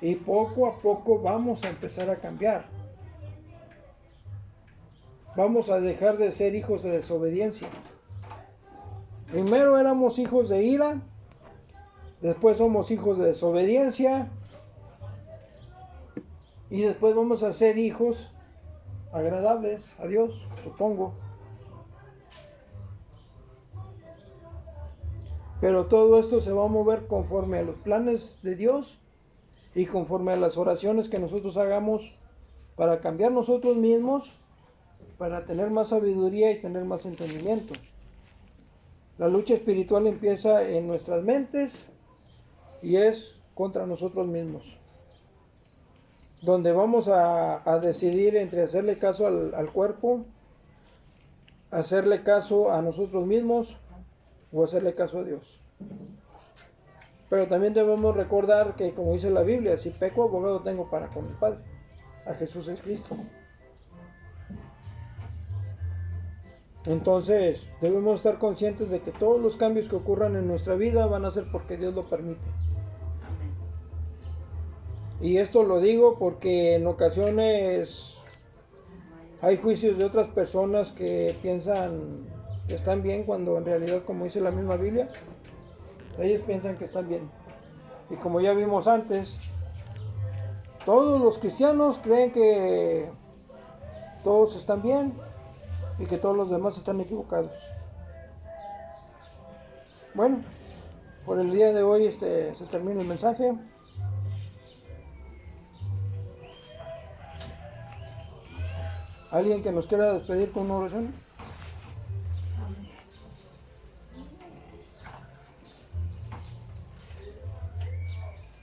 Y poco a poco vamos a empezar a cambiar. Vamos a dejar de ser hijos de desobediencia. Primero éramos hijos de ira, después somos hijos de desobediencia, y después vamos a ser hijos agradables a Dios, supongo. Pero todo esto se va a mover conforme a los planes de Dios y conforme a las oraciones que nosotros hagamos para cambiar nosotros mismos, para tener más sabiduría y tener más entendimiento. La lucha espiritual empieza en nuestras mentes y es contra nosotros mismos, donde vamos a decidir entre hacerle caso al cuerpo hacerle caso a nosotros mismos o hacerle caso a Dios. Pero también debemos recordar que, como dice la Biblia, si peco, abogado tengo para con el Padre, a Jesús el Cristo. Entonces, debemos estar conscientes de que todos los cambios que ocurran en nuestra vida van a ser porque Dios lo permite. Amén. Y esto lo digo porque en ocasiones hay juicios de otras personas que piensan que están bien cuando en realidad, como dice la misma Biblia, ellos piensan que están bien. Y como ya vimos antes, todos los cristianos creen que todos están bien y que todos los demás están equivocados. Bueno, por el día de hoy se termina el mensaje. ¿Alguien que nos quiera despedir con una oración?